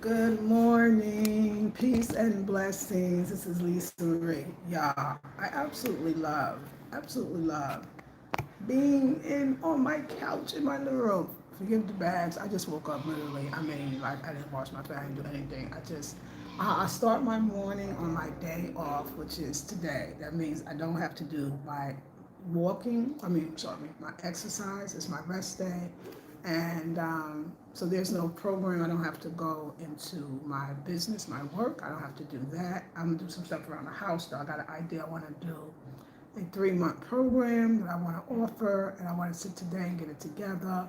Good morning, peace and blessings. This is Lisa Marie. Y'all, I absolutely love being in on my couch in my living room. Forgive the bags. I just woke up literally. I mean, like I didn't wash my face, I didn't do anything. I start my morning on my day off, which is today. That means I don't have to do my walking. My exercise. It's my rest day, and so there's no program. I don't have to go into my business, my work. I don't have to do that. I'm gonna do some stuff around the house. Though I got an idea. I want to do a 3-month program that I want to offer, and I want to sit today and get it together.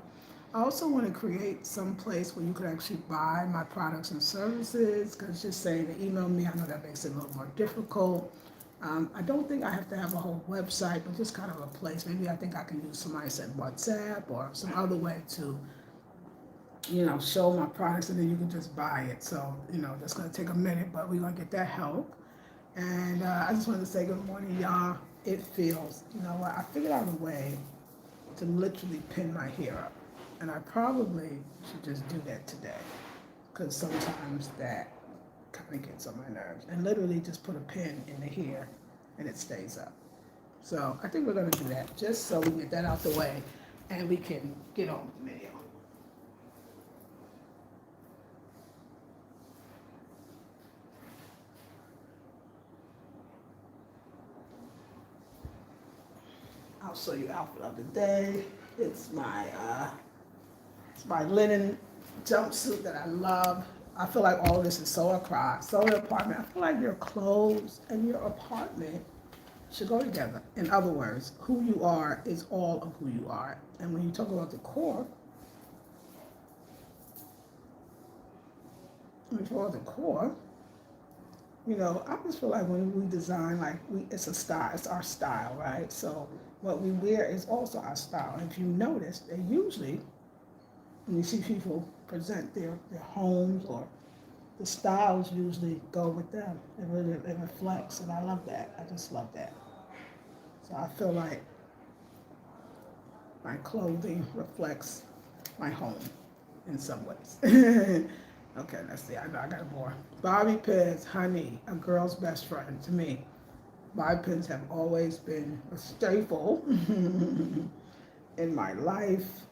I also want to create some place where you could actually buy my products and services, because just saying to email me, I know that makes it a little more difficult. I don't think I have to have a whole website, but just kind of a place. Maybe I think I can use somebody said WhatsApp or some other way to, show my products, and then you can just buy it. So, that's going to take a minute, but we're going to get that help. And I just wanted to say good morning, y'all. It feels, you know what, I figured out a way to literally pin my hair up. And I probably should just do that today, because sometimes that kind of gets on my nerves. And literally just put a pin in the hair and it stays up. So I think we're going to do that just so we get that out the way and we can get on with the video. I'll show you outfit of the day. It's my linen jumpsuit that I love. I feel like all of this is so across. So your apartment. I feel like your clothes and your apartment should go together. In other words, who you are is all of who you are. And when you talk about the core, I just feel like when we design, it's a style, it's our style, right? So what we wear is also our style. And if you notice, they usually, when you see people present their homes, or the styles usually go with them. It reflects, and I love that. I just love that. So I feel like my clothing reflects my home in some ways. Okay, let's see. I know I got more. Bobby pins, honey, a girl's best friend to me. Bobby pins have always been a staple in my life.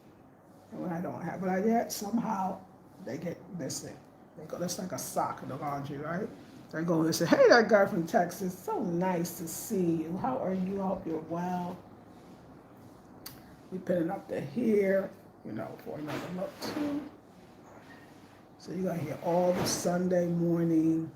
And when I don't have it, yet somehow they get missing. They go, that's like a sock in the laundry, right? They go and say, hey, that guy from Texas, so nice to see you. How are you? I hope you're well. We pin it up to here, for another look too. So you're gonna hear all the Sunday morning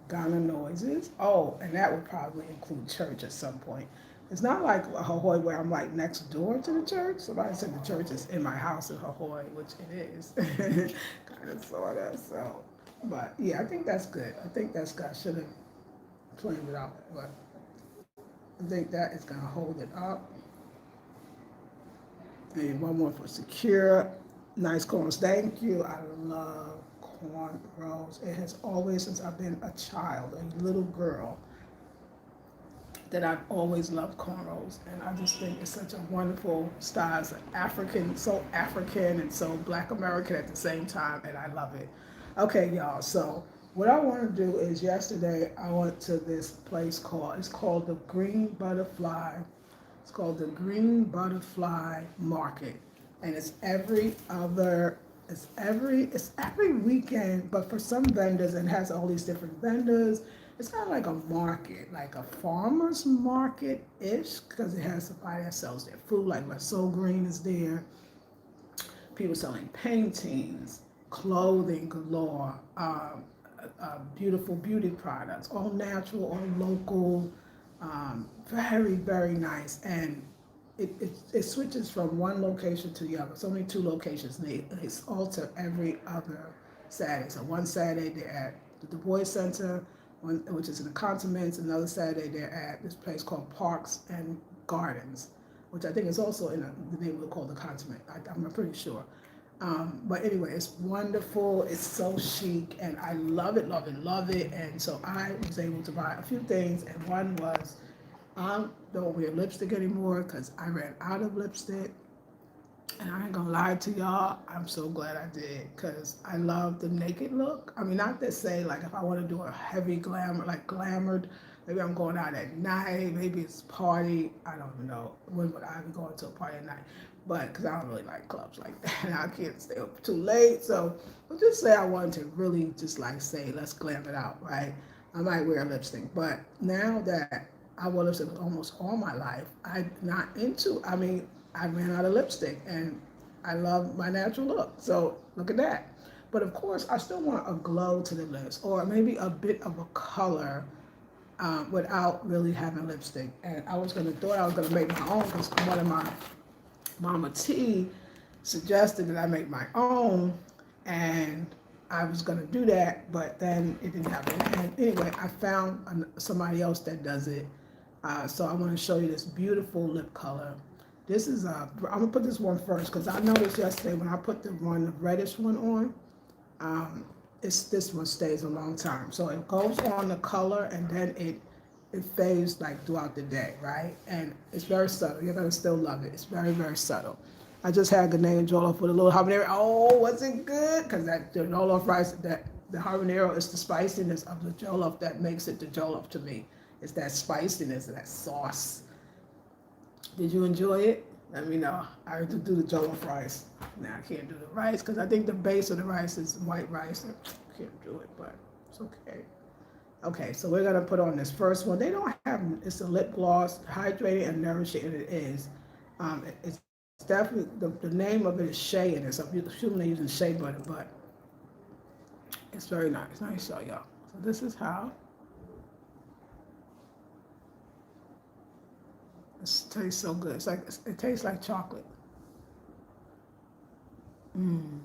Ghana noises. Oh, and that would probably include church at some point. It's not like Ahoy where I'm like next door to the church. Somebody said the church is in my house in Ahoy, which it is, kind of sort of. So, but yeah, I think that's good. I should have planned it out, but I think that is gonna hold it up. And one more for secure. Nice cornrows. Thank you. I love cornrows. It has always, since I've been a child, a little girl, that I've always loved cornrows. And I just think it's such a wonderful style. It's so African and so Black American at the same time, and I love it. Okay, y'all. So what I want to do is, yesterday I went to this place it's called the Green Butterfly. It's called the Green Butterfly Market, and it's every weekend, but for some vendors, it has all these different vendors. It's kind of like a market, like a farmer's market-ish, because it has somebody that sells their food, like my Soul Green is there. People selling paintings, clothing galore, beautiful beauty products, all natural, all local, very, very nice. And it switches from one location to the other. It's only 2 locations. It's alter every other Saturday. So one Saturday they're at the Du Bois Center, which is in the Continents. Another Saturday they're at this place called Parks and Gardens, which I think is also in the neighborhood called the Continent. I'm pretty sure. But anyway, it's wonderful. It's so chic, and I love it, love it, love it. And so I was able to buy a few things, and one was, I don't wear lipstick anymore because I ran out of lipstick. And I ain't gonna lie to y'all, I'm so glad I did because I love the naked look. I mean, not to say like if I want to do a heavy glamour, like glamored, maybe I'm going out at night, maybe it's party. I don't know. When would I be going to a party at night? But because I don't really like clubs like that, and I can't stay up too late. So we'll just say I wanted to really just like say, let's glam it out, right? I might wear lipstick, but now that I wore lipstick almost all my life, I'm not into. I mean, I ran out of lipstick, and I love my natural look. So look at that. But of course, I still want a glow to the lips, or maybe a bit of a color without really having lipstick. And I was gonna thought I was gonna make my own because one of my Mama T suggested that I make my own, and I was gonna do that, but then it didn't happen. And anyway, I found somebody else that does it. So I want to show you this beautiful lip color. This is I'm gonna put this one first because I noticed yesterday when I put the reddish one on, this one stays a long time. So it goes on the color and then it fades like throughout the day, right? And it's very subtle. You're gonna still love it. It's very, very subtle. I just had Ghanaian jollof with a little habanero. Oh, was it good? Because that the jollof rice, that the habanero is the spiciness of the jollof that makes it the jollof to me. It's that spiciness, that sauce. Did you enjoy it? Let me know. I have to do the jollof rice. Now I can't do the rice because I think the base of the rice is white rice. I can't do it, but it's okay. Okay, so we're gonna put on this first one. They don't have it's a lip gloss, hydrating and nourishing, and it is. It's definitely the name of it is Shea, and it's I'm assuming they're using shea butter, but it's very nice. Let me show y'all. So this is how it tastes so good. It's like it tastes like chocolate. Mm.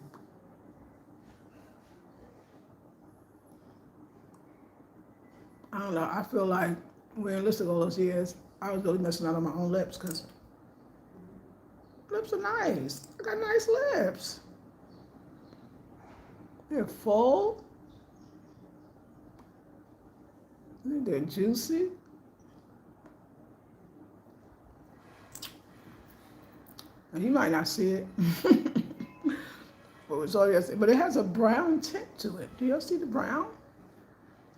I don't know. I feel like wearing lipstick all those years, I was really messing out on my own lips because lips are nice. I got nice lips. They're full. They're juicy. And you might not see it. But it has a brown tint to it. Do y'all see the brown?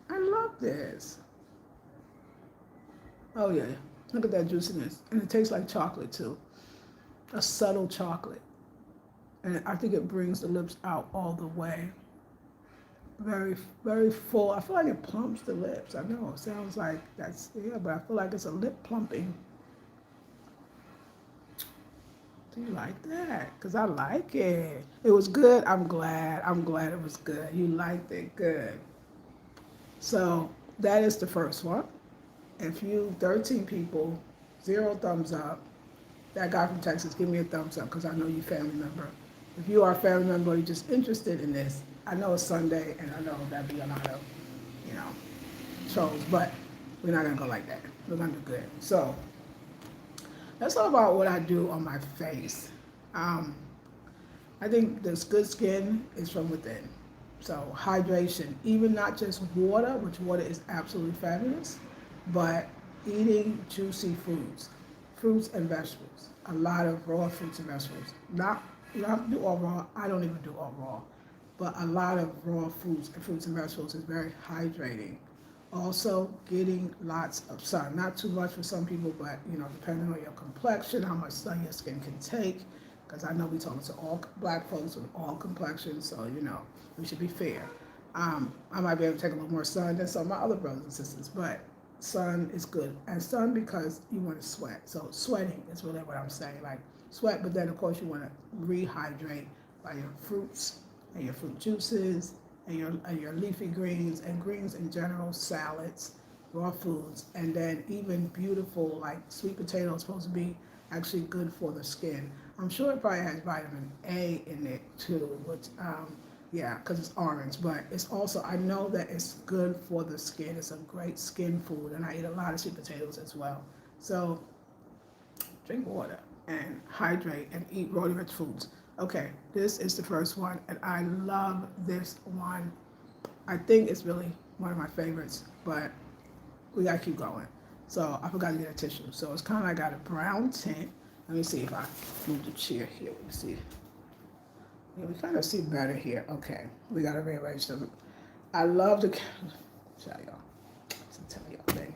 I love this. Oh yeah, look at that juiciness. And it tastes like chocolate too. A subtle chocolate. And I think it brings the lips out all the way. Very, very full. I feel like it plumps the lips. I know it sounds like that's, yeah, but I feel like it's a lip plumping. Do you like that? Because I like it. It was good. I'm glad. I'm glad it was good. You liked it. Good. So that is the first one. If you 13 people, 0 thumbs up. That guy from Texas, give me a thumbs up because I know you family member. If you are a family member or you're just interested in this, I know it's Sunday and I know that'd be a lot of, you know, trolls, but we're not gonna go like that. We're gonna do good. So let's talk about what I do on my face. Um, I think this good skin is from within. So hydration, even not just water, which water is absolutely fabulous, but eating juicy foods, fruits and vegetables. A lot of raw fruits and vegetables. Not you don't have to do all raw. I don't even do all raw, but a lot of raw fruits and vegetables is very hydrating. Also, getting lots of sun. Not too much for some people, but depending on your complexion, how much sun your skin can take. Because I know we talking to all black folks with all complexions, so we should be fair. I might be able to take a little more sun than some of my other brothers and sisters, but sun is good. And sun because you want to sweat. So sweating is really what I'm saying. Like sweat, but then of course you want to rehydrate by your fruits and your fruit juices and your leafy greens and greens in general, salads, raw foods, and then even beautiful like sweet potatoes supposed to be actually good for the skin. I'm sure it probably has vitamin A in it too, which yeah, because it's orange, but it's also, I know that it's good for the skin. It's a great skin food, and I eat a lot of sweet potatoes as well. So drink water and hydrate and eat raw rich foods. Okay, this is the first one, and I love this one. I think it's really one of my favorites, but we gotta keep going. So I forgot to get a tissue. So it's kind of like got a brown tint. Let me see if I move the chair here. Let me see. Yeah, we kind of see better here. Okay, we got to rearrange them. I love the, show y'all, to tell y'all thing.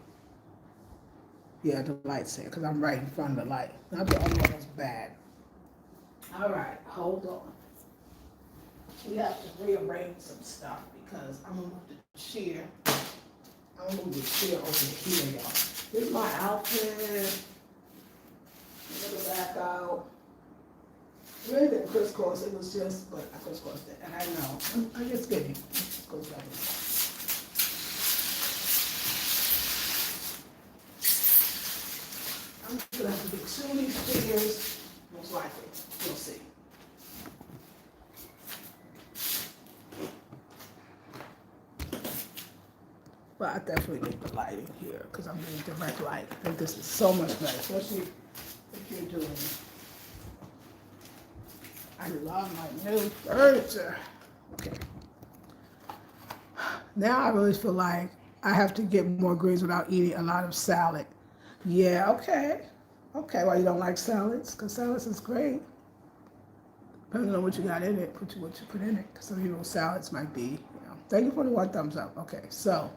Yeah, the light's here because I'm right in front of the light. Not the other one was bad. All right, hold on. We have to rearrange some stuff because I'm gonna move the chair. I'm gonna move the chair over here, y'all. Here's my outfit. Let it back out. I really didn't crisscross, it was just, but I crisscrossed it, and I know. I'm just kidding. It goes back. I'm gonna have to do 2 of these figures, most likely. We'll see. But I definitely need the lighting here because I'm getting direct light. I think this is so much better, especially if you're doing. I love my new furniture. Okay. Now I really feel like I have to get more greens without eating a lot of salad. Yeah, okay. Okay, well, you don't like salads? Because salads is great. Depending on what you got in it, what you put in it. Because some people salads might be, Thank you for the 1 thumbs up. Okay, so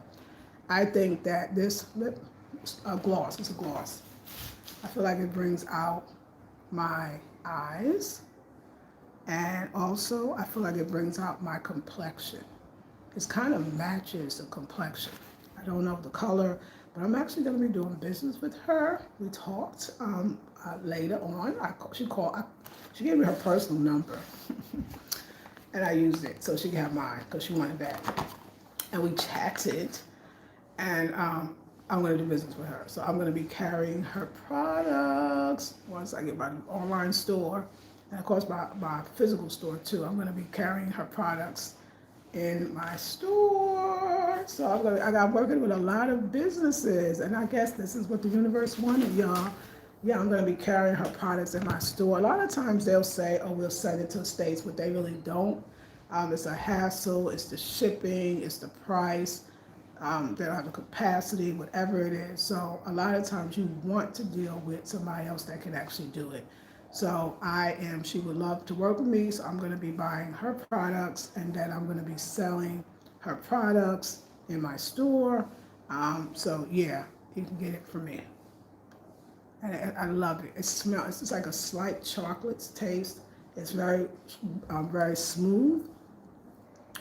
I think that this lip gloss, it's a gloss. I feel like it brings out my eyes. And also, I feel like it brings out my complexion. It kind of matches the complexion. I don't know the color, but I'm actually going to be doing business with her. We talked later on. She gave me her personal number, and I used it so she could have mine because she wanted that. And we chatted, and I'm going to do business with her. So I'm going to be carrying her products once I get my online store. And of course, my physical store too. I'm going to be carrying her products in my store. So I got working with a lot of businesses, and I guess this is what the universe wanted, y'all. Yeah, I'm going to be carrying her products in my store. A lot of times they'll say, "Oh, we'll send it to the States," but they really don't. It's a hassle. It's the shipping. It's the price. They don't have the capacity, whatever it is. So a lot of times you want to deal with somebody else that can actually do it. So she would love to work with me, so I'm going to be buying her products, and then I'm going to be selling her products in my store. So yeah, you can get it from me. And I love it. It smells, it's just like a slight chocolate taste. It's very, very smooth,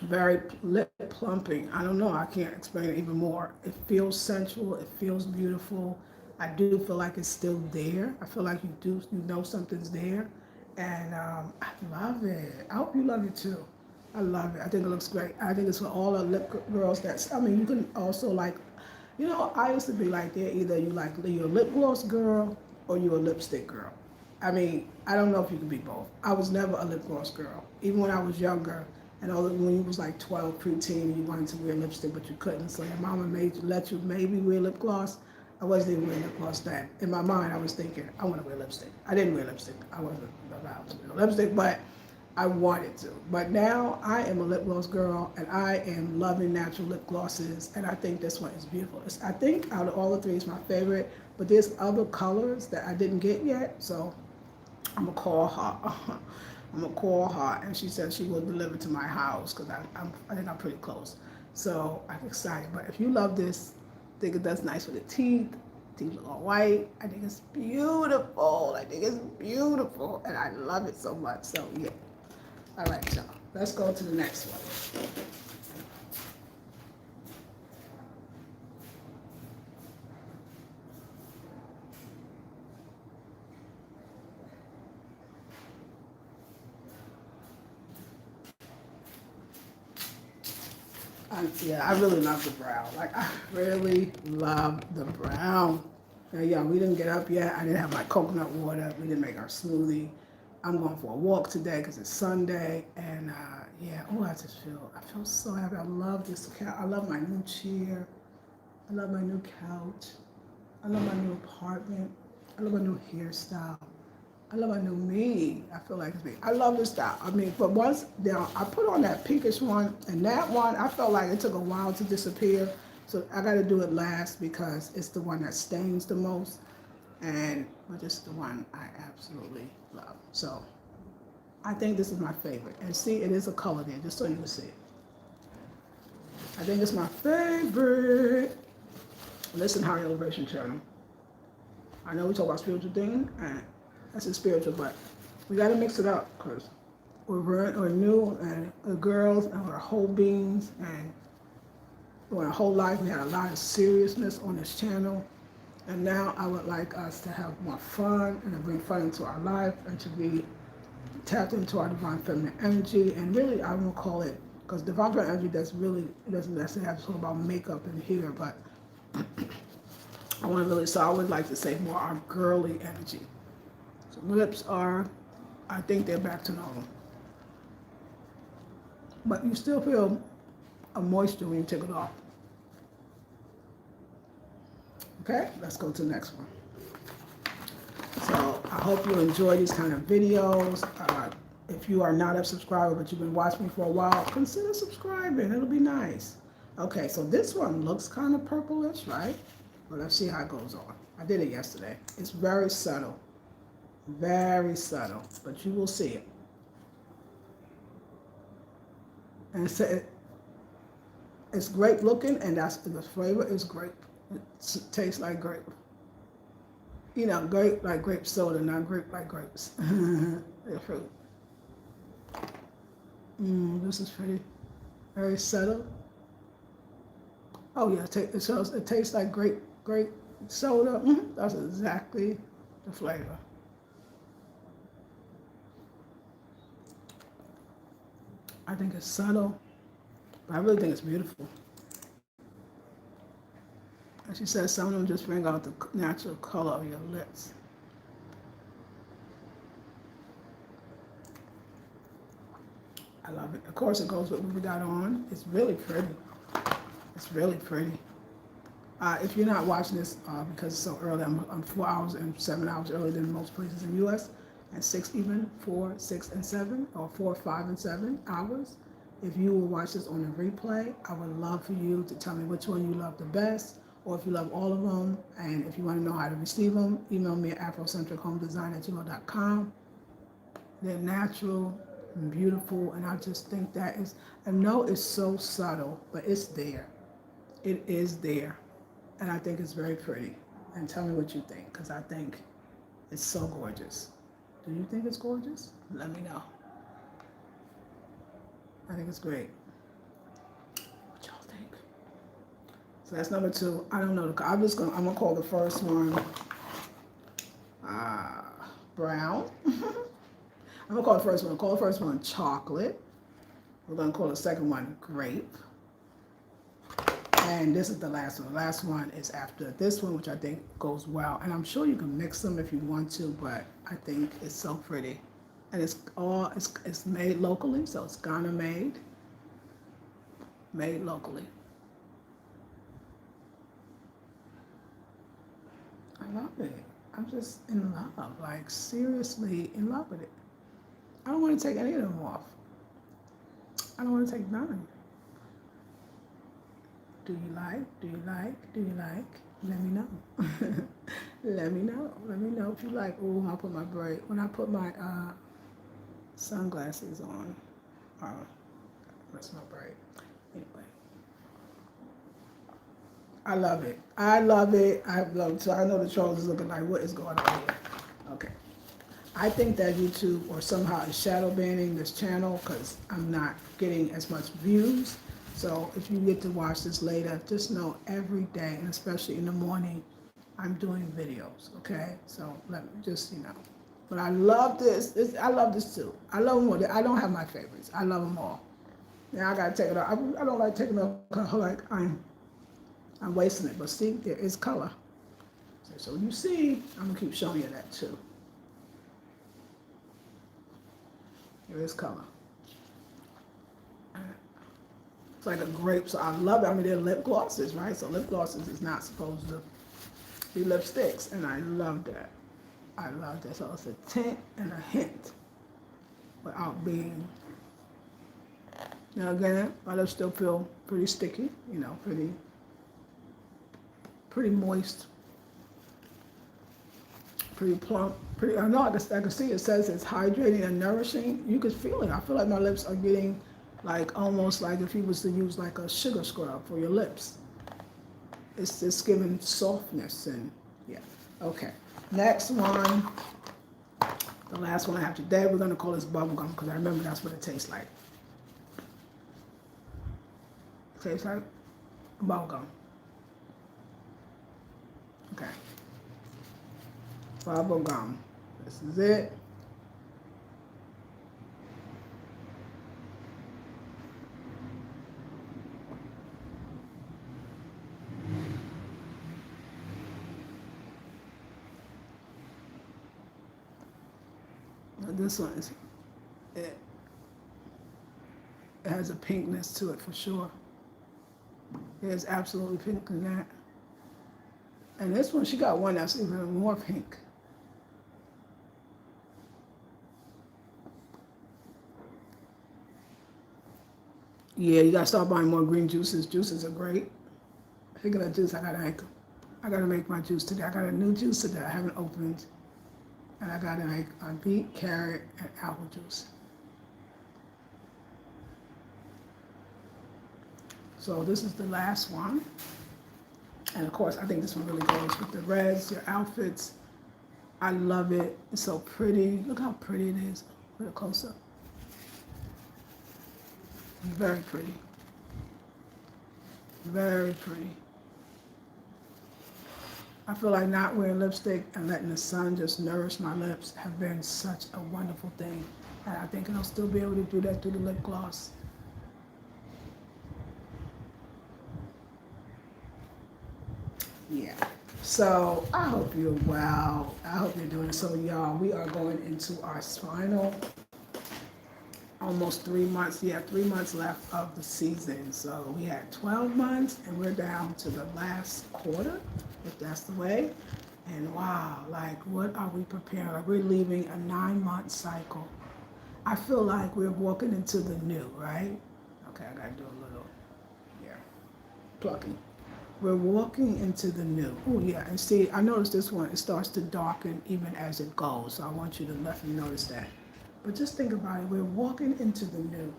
very lip plumping. I don't know, I can't explain it even more. It feels sensual, it feels beautiful. I do feel like it's still there. I feel like you know something's there. And I love it. I hope you love it too. I love it. I think it looks great. I think it's for all the lip girls you can also I used to be like that. Either you're a lip gloss girl or you're a lipstick girl. I don't know if you can be both. I was never a lip gloss girl. Even when I was younger, and when you was like 12, preteen, you wanted to wear lipstick, but you couldn't. So your mama let you maybe wear lip gloss. I wasn't even wearing lip gloss then. In my mind, I was thinking, I want to wear lipstick. I didn't wear lipstick. I wasn't allowed to wear lipstick, but I wanted to. But now I am a lip gloss girl, and I am loving natural lip glosses, and I think this one is beautiful. I think out of all the 3, it's my favorite, but there's other colors that I didn't get yet, so I'm going to call her. I'm going to call her, and she said she will deliver to my house because I think I'm pretty close. So I'm excited. But if you love this, I think it does nice with the teeth. Teeth look all white. I think it's beautiful. And I love it so much. So yeah. All right, y'all. Let's go to the next one. I really love the brown. I really love the brown. Now, yeah, we didn't get up yet. I didn't have my coconut water. We didn't make our smoothie. I'm going for a walk today because it's Sunday. And I feel so happy. I love this couch. I love my new chair. I love my new couch. I love my new apartment. I love my new hairstyle. I love my new me. I feel like it's me. I love this style. But once I put on that pinkish one, and that one, I felt like it took a while to disappear. So I got to do it last because it's the one that stains the most. But this is the one I absolutely love. So I think this is my favorite. And see, it is a color there, just so you can see it. I think it's my favorite. Listen, High Elevation Channel. I know we talk about spiritual things, and that's a spiritual, but we got to mix it up because we're new, and we're girls, and we're whole beings, and for our whole life we had a lot of seriousness on this channel. And now I would like us to have more fun and to bring fun into our life and to be tapped into our divine feminine energy. And really, I won't call it, because divine feminine energy it doesn't necessarily have to talk about makeup and hair, but I want to really, so I would like to say more our girly energy. So lips are, I think they're back to normal. But you still feel a moisture when you take it off. Okay, let's go to the next one. So I hope you enjoy these kind of videos. If you are not a subscriber, but you've been watching me for a while, consider subscribing. It'll be nice. Okay, so this one looks kind of purplish, right? But let's see how it goes on. I did it yesterday. It's very subtle, but you will see it. And it's grape looking, and that's the flavor is grape. It tastes like grape. You know, grape like grape soda, not grape like grapes. They're fruit. This is pretty, very subtle. Oh yeah, it tastes like grape soda. That's exactly the flavor. I think it's subtle, but I really think it's beautiful. As she said, some of them just bring out the natural color of your lips. I love it. Of course, it goes with what we got on. It's really pretty. It's really pretty. If you're not watching this because it's so early, I'm 4 hours and 7 hours earlier than most places in the U.S. and 4, 6, and 7, or 4, 5, and 7 hours. If you will watch this on the replay, I would love for you to tell me which one you love the best, or if you love all of them, and if you want to know how to receive them, email me at afrocentrichomedesign@gmail.com. They're natural and beautiful, and I just think that is, I know it's so subtle, but it's there. It is there, and I think it's very pretty. And tell me what you think, because I think it's so gorgeous. Do you think it's gorgeous? Let me know. I think it's great. What y'all think? So that's number 2. I don't know. I'm gonna call the first one brown. I'm gonna call the first one. Call the first one chocolate. We're gonna call the second one grape. And this is the last one. The last one is after this one, which I think goes well. And I'm sure you can mix them if you want to, but I think it's so pretty. And it's made locally, so it's Ghana made locally. I love it. I'm just in love, like seriously in love with it. I don't want to take any of them off. I don't want to take none. Do you like? Let me know. Let me know if you like. Oh, when I put my sunglasses on. That's my braid. Anyway. I love it. So I know the trolls is looking like, what is going on here? Okay. I think that YouTube or somehow is shadow banning this channel because I'm not getting as much views. So if you get to watch this later, just know every day, and especially in the morning, I'm doing videos, okay? So let me just, But I love this. I love this too. I love them all. I don't have my favorites. I love them all. Now I gotta take it off. I don't like taking it off like I'm wasting it. But see, there is color. So you see, I'm gonna keep showing you that too. There is color. It's like a grape, so I love it. I mean, they're lip glosses, right? So lip glosses is not supposed to be lipsticks, and I love that. So it's a tint and a hint without being, again, my lips still feel pretty sticky, pretty moist. pretty plump. Pretty. I know. I can see it says it's hydrating and nourishing. You could feel it. I feel like my lips are getting like almost like if you was to use like a sugar scrub for your lips. It's just giving softness and yeah. Okay. Next one. The last one I have today. We're gonna call this bubblegum because I remember that's what it tastes like. It tastes like bubblegum. Okay. Bubble gum. This is it. Now this one is it. It has a pinkness to it for sure. There's absolutely pink in that. And this one, she got one that's even more pink. Yeah, you gotta start buying more green juices. Juices are great. Speaking of juice, I gotta make my juice today. I got a new juice today I haven't opened, and I gotta make a beet, carrot, and apple juice. So this is the last one, and of course, I think this one really goes with the reds, your outfits. I love it. It's so pretty. Look how pretty it is. Put it close up. Very pretty. Very pretty. I feel like not wearing lipstick and letting the sun just nourish my lips have been such a wonderful thing. And I think I'll still be able to do that through the lip gloss. Yeah. So I hope you're well. I hope you're doing it. So y'all, we are going into our final almost 3 months. Yeah, 3 months left of the season. So we had 12 months and we're down to the last quarter, if that's the way. And wow, like what are we preparing? Like we're leaving a 9-month cycle. I feel like we're walking into the new, right? Okay, I gotta do a little, yeah, plucking. We're walking into the new. Oh yeah, and see, I noticed this one, it starts to darken even as it goes. So I want you to let me notice that. But just think about it, we're walking into the new,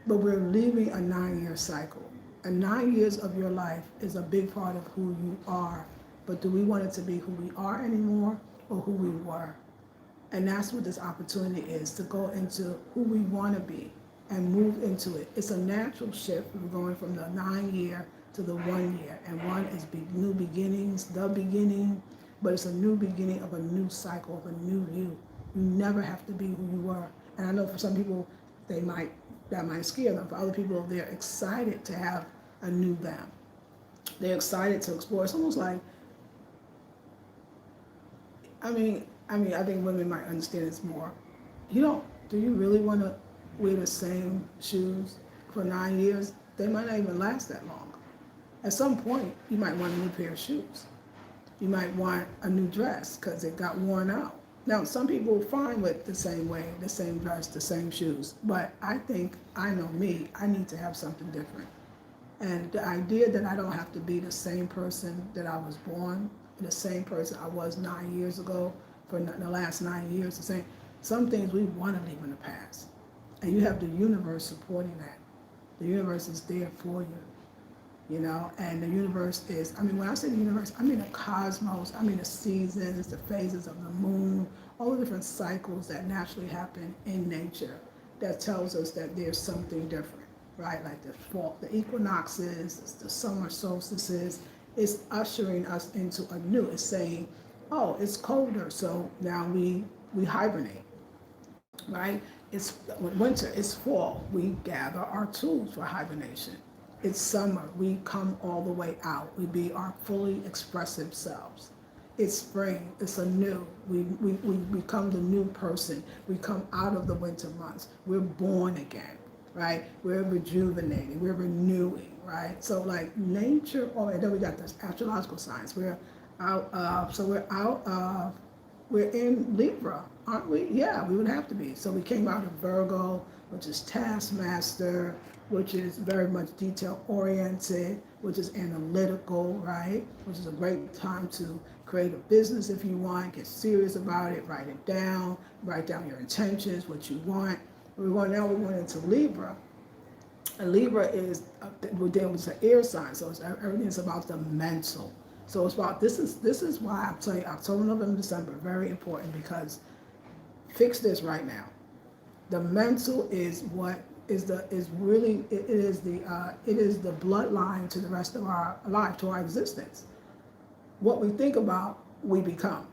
but we're leaving a 9-year cycle. And 9 years of your life is a big part of who you are. But do we want it to be who we are anymore or who we were? And that's what this opportunity is, to go into who we want to be and move into it. It's a natural shift. We're going from the 9-year to the 1 year. And one is new beginnings, the beginning, but it's a new beginning of a new cycle, of a new you. You never have to be who you were. And I know for some people, that might scare them. For other people, they're excited to have a new them. They're excited to explore. It's almost like, I think women might understand this more. Do you really want to wear the same shoes for 9 years? They might not even last that long. At some point, you might want a new pair of shoes. You might want a new dress because it got worn out. Now, some people are fine with the same way, the same dress, the same shoes. But I think, I know me, I need to have something different. And the idea that I don't have to be the same person that I was born, the same person I was 9 years ago, for the last 9 years, the same. Some things we want to leave in the past. And you have the universe supporting that. The universe is there for you, and the universe is, when I say the universe, I mean the cosmos, I mean the seasons, the phases of the moon, all the different cycles that naturally happen in nature that tells us that there's something different, right? Like the fall, the equinoxes, the summer solstices, it's ushering us into a new, it's saying, oh, it's colder, so now we hibernate, right? It's winter, it's fall, we gather our tools for hibernation. It's summer, we come all the way out, we be our fully expressive selves. It's spring, it's a new, we become the new person, we come out of the winter months, we're born again, right? We're rejuvenating, we're renewing, right? So like nature, and then we got this astrological science, we're in Libra, aren't we? Yeah, we would have to be. So we came out of Virgo, which is taskmaster, which is very much detail oriented, which is analytical, right? Which is a great time to create a business if you want, get serious about it, write down your intentions, what you want. We're going into Libra. And Libra is, we're dealing with the air sign, so everything is about the mental. So it's about, this is why I'm telling you, October, November, December, very important, because fix this right now. The mental is what is really, it is the bloodline to the rest of our life, to our existence. What we think about, we become.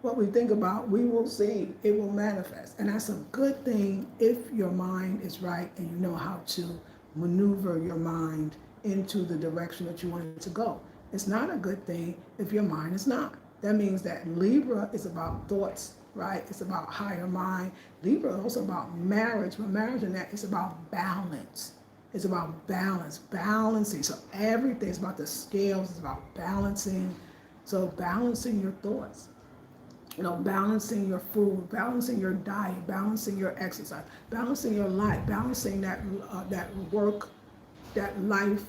What we think about, we will see, it will manifest. And that's a good thing if your mind is right and you know how to maneuver your mind into the direction that you want it to go. It's not a good thing if your mind is not. That means that Libra is about thoughts, right? It's about higher mind. Libra is also about marriage, but marriage in that, it's about balance. It's about balance, balancing. So everything is about the scales, it's about balancing. So balancing your thoughts, balancing your food, balancing your diet, balancing your exercise, balancing your life, balancing that work, that life,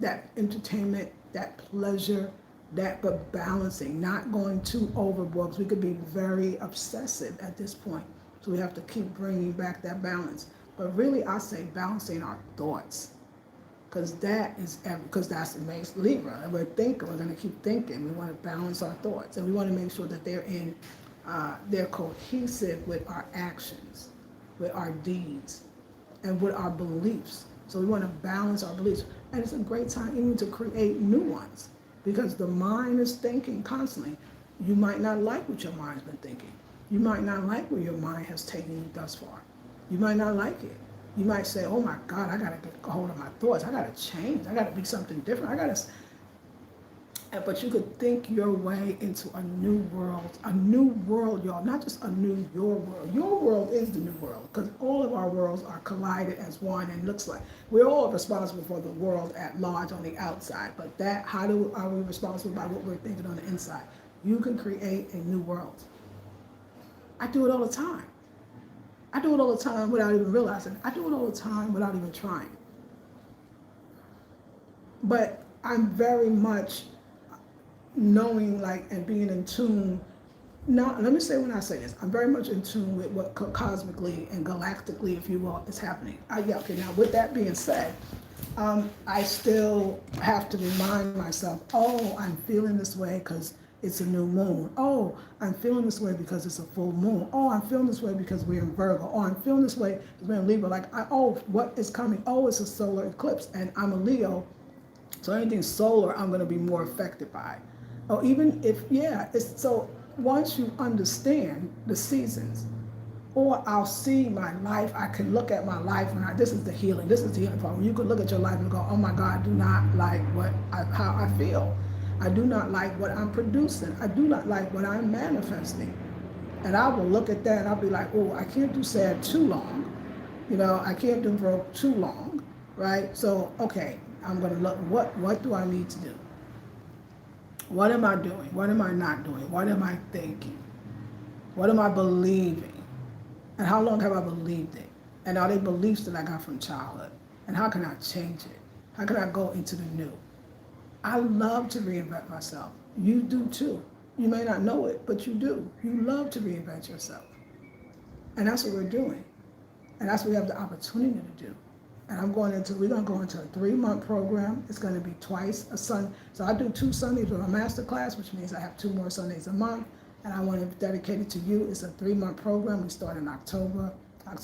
that entertainment, that pleasure, but balancing, not going too overboard, because we could be very obsessive at this point. So we have to keep bringing back that balance. But really, I say balancing our thoughts, because that's what makes Libra. And we're going to keep thinking. We want to balance our thoughts, and we want to make sure that they're cohesive with our actions, with our deeds, and with our beliefs. So we want to balance our beliefs, and it's a great time even to create new ones, because the mind is thinking constantly. You might not like what your mind's been thinking. You might not like where your mind has taken you thus far. You might not like it. You might say, oh my God, I got to get a hold of my thoughts. I got to change. I got to be something different. But you could think your way into a new world, y'all, not just your world. Your world is the new world, because all of our worlds are collided as one, and looks like we're all responsible for the world at large on the outside. But are we responsible by what we're thinking on the inside? You can create a new world. I do it all the time. I do it all the time without even realizing. I do it all the time without even trying. But I'm very much knowing, and being in tune. Now, let me say, when I say this, I'm very much in tune with what cosmically and galactically, if you will, is happening. Okay, now with that being said, I still have to remind myself, I'm feeling this way because it's a new moon. I'm feeling this way because it's a full moon. I'm feeling this way because we're in Virgo. I'm feeling this way because we're in Libra. What is coming? It's a solar eclipse, and I'm a Leo. So anything solar, I'm going to be more affected by. So once you understand the seasons, or I'll see my life, I can look at my life, and this is the healing part. When you can look at your life and go, oh my God, I do not like how I feel. I do not like what I'm producing. I do not like what I'm manifesting. And I will look at that and I'll be like, I can't do sad too long. I can't do broke too long, right? So, okay, I'm going to look, what do I need to do? What am I doing? What am I not doing? What am I thinking? What am I believing? And how long have I believed it? And are they beliefs that I got from childhood? And how can I change it? How can I go into the new? I love to reinvent myself. You do too. You may not know it, but you do. You love to reinvent yourself. And that's what we're doing. And that's what we have the opportunity to do. And we're going to go into a 3-month program. It's going to be twice a Sunday. So I do 2 Sundays with a master class, which means I have 2 more Sundays a month. And I want to dedicate it to you. It's a 3-month program. We start in October,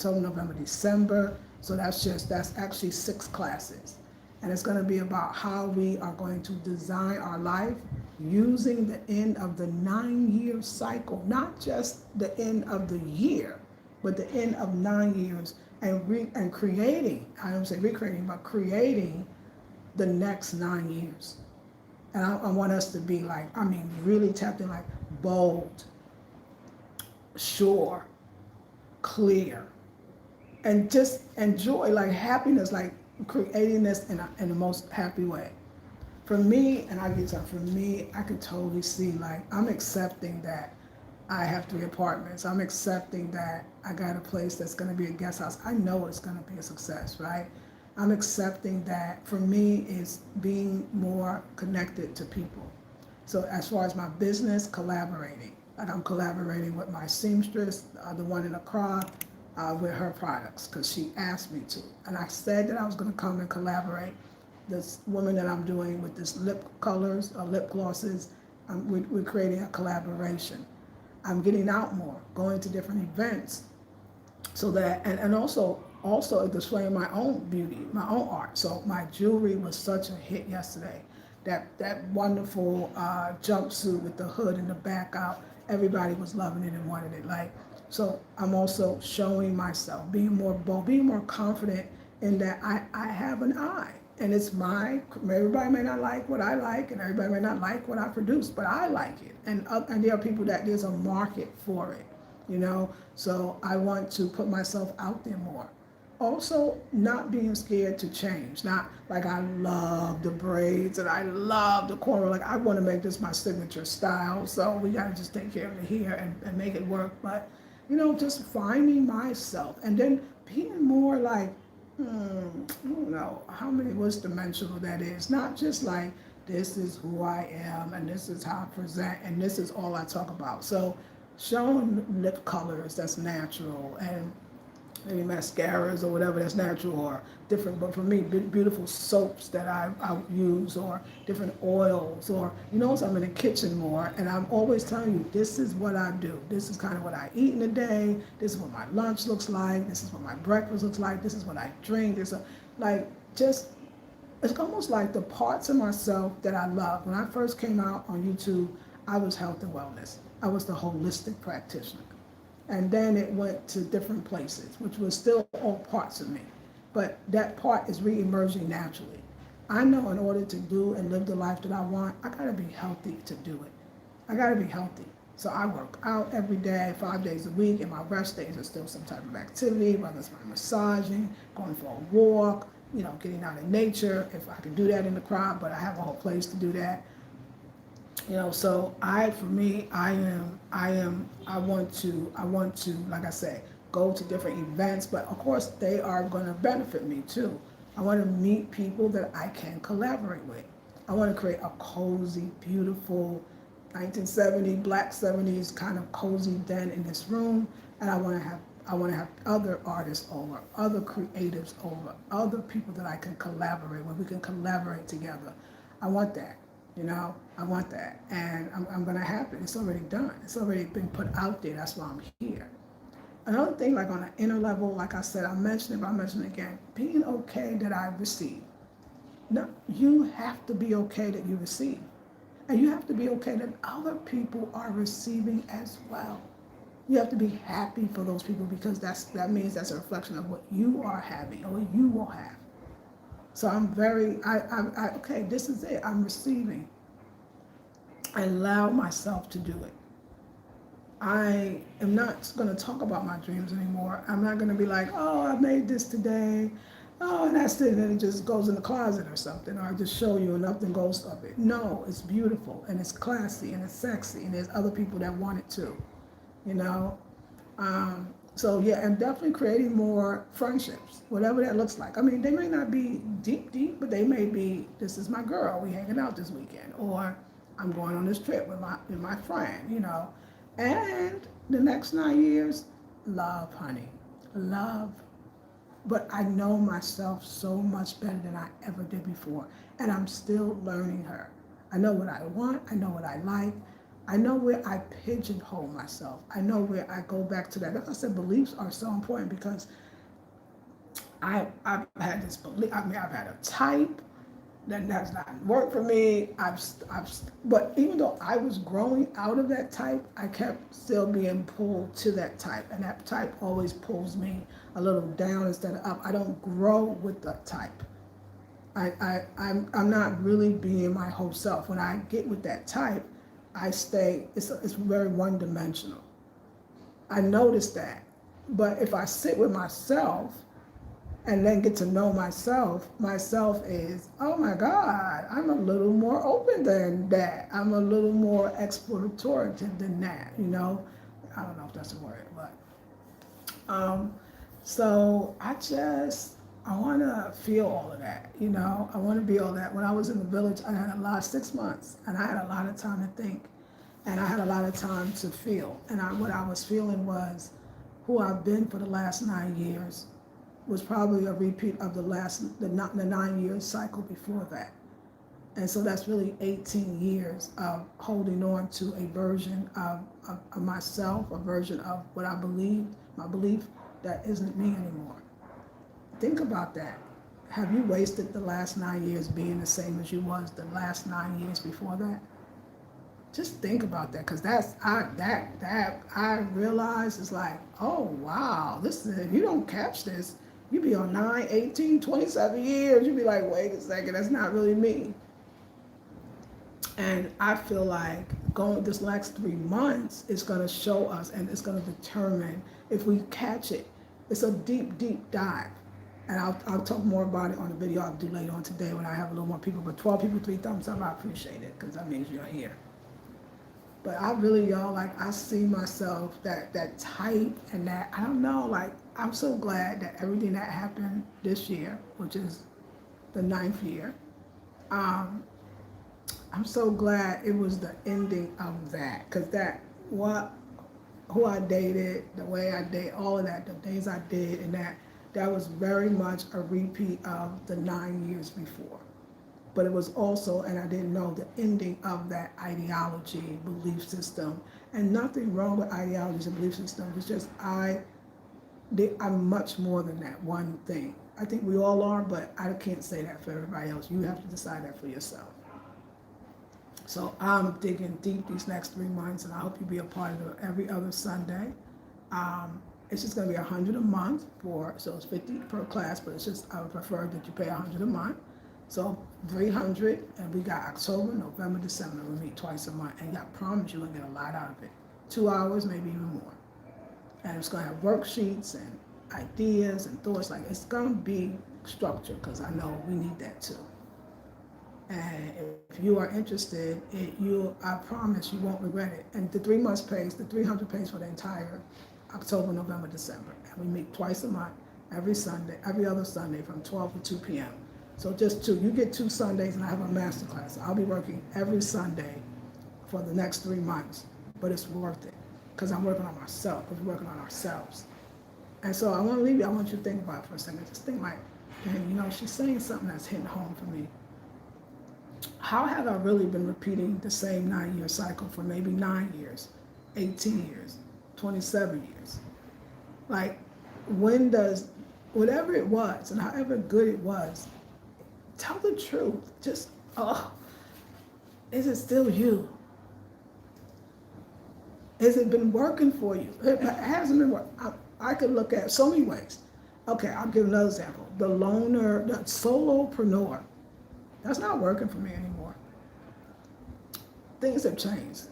November, December. So that's actually 6 classes. And it's going to be about how we are going to design our life using the end of the 9-year cycle, not just the end of the year, but the end of 9 years, and creating, I don't say recreating, but creating the next 9 years. And I want us to be really tapped in, bold, sure, clear, and just enjoy, happiness, creating this in the most happy way. For me, I can totally see, I'm accepting that I have 3 apartments. I'm accepting that I got a place that's going to be a guest house. I know it's going to be a success, right? I'm accepting that for me is being more connected to people. So as far as my business, collaborating. Like I'm collaborating with my seamstress, the one in Accra, with her products, because she asked me to. And I said that I was gonna come and collaborate. This woman that I'm doing with this lip colors, lip glosses, we're creating a collaboration. I'm getting out more, going to different events, so that and also displaying my own beauty, my own art. So my jewelry was such a hit yesterday. That wonderful jumpsuit with the hood and the back out, everybody was loving it and wanted it. Like, so I'm also showing myself, being more bold, being more confident in that I have an eye. And it's everybody may not like what I like, and everybody may not like what I produce, but I like it. And there are people that there's a market for it, you know? So I want to put myself out there more. Also, not being scared to change. Not like I love the braids and I love the cornrow. Like I want to make this my signature style. So we got to just take care of it here and make it work. But, just finding myself and then being more like, I don't know how what's dimensional that is. Not just like, this is who I am and this is how I present and this is all I talk about. So showing lip colors that's natural, and maybe mascaras or whatever that's natural or different, but for me, beautiful soaps that I use, or different oils, or, so I'm in the kitchen more, and I'm always telling you, this is what I do. This is kind of what I eat in a day. This is what my lunch looks like. This is what my breakfast looks like. This is what I drink. It's almost like the parts of myself that I love. When I first came out on YouTube, I was health and wellness. I was the holistic practitioner. And then it went to different places, which was still all parts of me. But that part is re-emerging naturally. I know in order to do and live the life that I want, I gotta be healthy to do it. I gotta be healthy. So I work out every day, 5 days a week, and my rest days are still some type of activity, whether it's my massaging, going for a walk, getting out in nature, if I can do that in the crowd, but I have a whole place to do that. So I want to, like I say, go to different events, but of course they are going to benefit me too. I want to meet people that I can collaborate with. I want to create a cozy, beautiful 1970, black 70s kind of cozy den in this room, and I want to have other artists over, other creatives over, other people that I can collaborate with. We can collaborate together. I want that. I want that, and I'm gonna have it. It's already done. It's already been put out there. That's why I'm here. Another thing, like on an inner level, like I said, I mentioned it, but I mention it again. Being okay that I receive. No, you have to be okay that you receive, and you have to be okay that other people are receiving as well. You have to be happy for those people, because that means that's a reflection of what you are having or what you will have. So okay, this is it. I'm receiving. I allow myself to do it. I am not going to talk about my dreams anymore. I'm not going to be like, oh, I made this today. Oh, and that's it. And it just goes in the closet or something. Or I just show you and nothing goes of it. No, it's beautiful and it's classy and it's sexy. And there's other people that want it too. So yeah, and definitely creating more friendships, whatever that looks like. I mean, they may not be deep, but they may be, this is my girl, we hanging out this weekend, or I'm going on this trip with my friend, And the next 9 years, love, honey, love. But I know myself so much better than I ever did before, and I'm still learning her. I know what I want, I know what I like. I know where I pigeonhole myself. I know where I go back to that. Like I said, beliefs are so important, because I've had this belief. I've had a type that has not worked for me. But even though I was growing out of that type, I kept still being pulled to that type, and that type always pulls me a little down instead of up. I don't grow with the type. I'm not really being my whole self. When I get with that type, I stay, it's very one-dimensional. I noticed that. But if I sit with myself and then get to know myself is, oh my God, I'm a little more open than that. I'm a little more explorative than that, I don't know if that's a word, but so I just I want to feel all of that, you know. I want to be all that. When I was in the village, I had a lot, 6 months, and I had a lot of time to think, and I had a lot of time to feel. And what I was feeling was who I've been for the last 9 years was probably a repeat of the 9 year cycle before that. And so that's really 18 years of holding on to a version of myself, a version of what I believed, my belief that isn't me anymore. Think about that. Have you wasted the last 9 years being the same as you was the last 9 years before that? Just think about that, because I realize it's like, oh wow, this is, if you don't catch this, you be on 9, 18, 27 years, you be like, wait a second, that's not really me. And I feel like going this next 3 months is going to show us, and it's going to determine if we catch it. It's a deep, deep dive. And I'll talk more about it on the video I'll do later on today when I have a little more people. But 12 people, 3 thumbs up, I appreciate it, because that means you're here. But I really, y'all, like, I see myself that type and that, I don't know, like, I'm so glad that everything that happened this year, which is the 9th year, I'm so glad it was the ending of that, because who I dated, the way I dated, all of that, the days I did, and that was very much a repeat of the 9 years before. But it was also, and I didn't know, the ending of that ideology, belief system, and nothing wrong with ideologies and belief systems. It's just I'm much more than that one thing. I think we all are, but I can't say that for everybody else. You have to decide that for yourself. So I'm digging deep these next 3 months, and I hope you be a part of it every other Sunday. It's just going to be $100 a month so it's $50 per class, but it's just, I would prefer that you pay $100 a month. So $300, and we got October, November, December. We meet twice a month, and I promise you're going to get a lot out of it. 2 hours, maybe even more. And it's going to have worksheets and ideas and thoughts. Like, it's going to be structured, because I know we need that too. And if you are interested, I promise you won't regret it. And the 3 months pays, the $300 pays for the entire October, November, December. And we meet twice a month, every other Sunday from 12 to 2 p.m. So just 2. You get 2 Sundays, and I have a master class. So I'll be working every Sunday for the next 3 months, but it's worth it, because I'm working on myself, because we're working on ourselves. And so I want to leave you, I want you to think about it for a second. Just think like, dang, she's saying something that's hitting home for me. How have I really been repeating the same 9-year cycle for maybe 9 years, 18 years, 27 years? Like, when does, whatever it was, and however good it was, tell the truth. Just, is it still you? Has it been working for you? It hasn't been working. I could look at so many ways. Okay, I'll give another example. The loner, the solopreneur. That's not working for me anymore. Things have changed.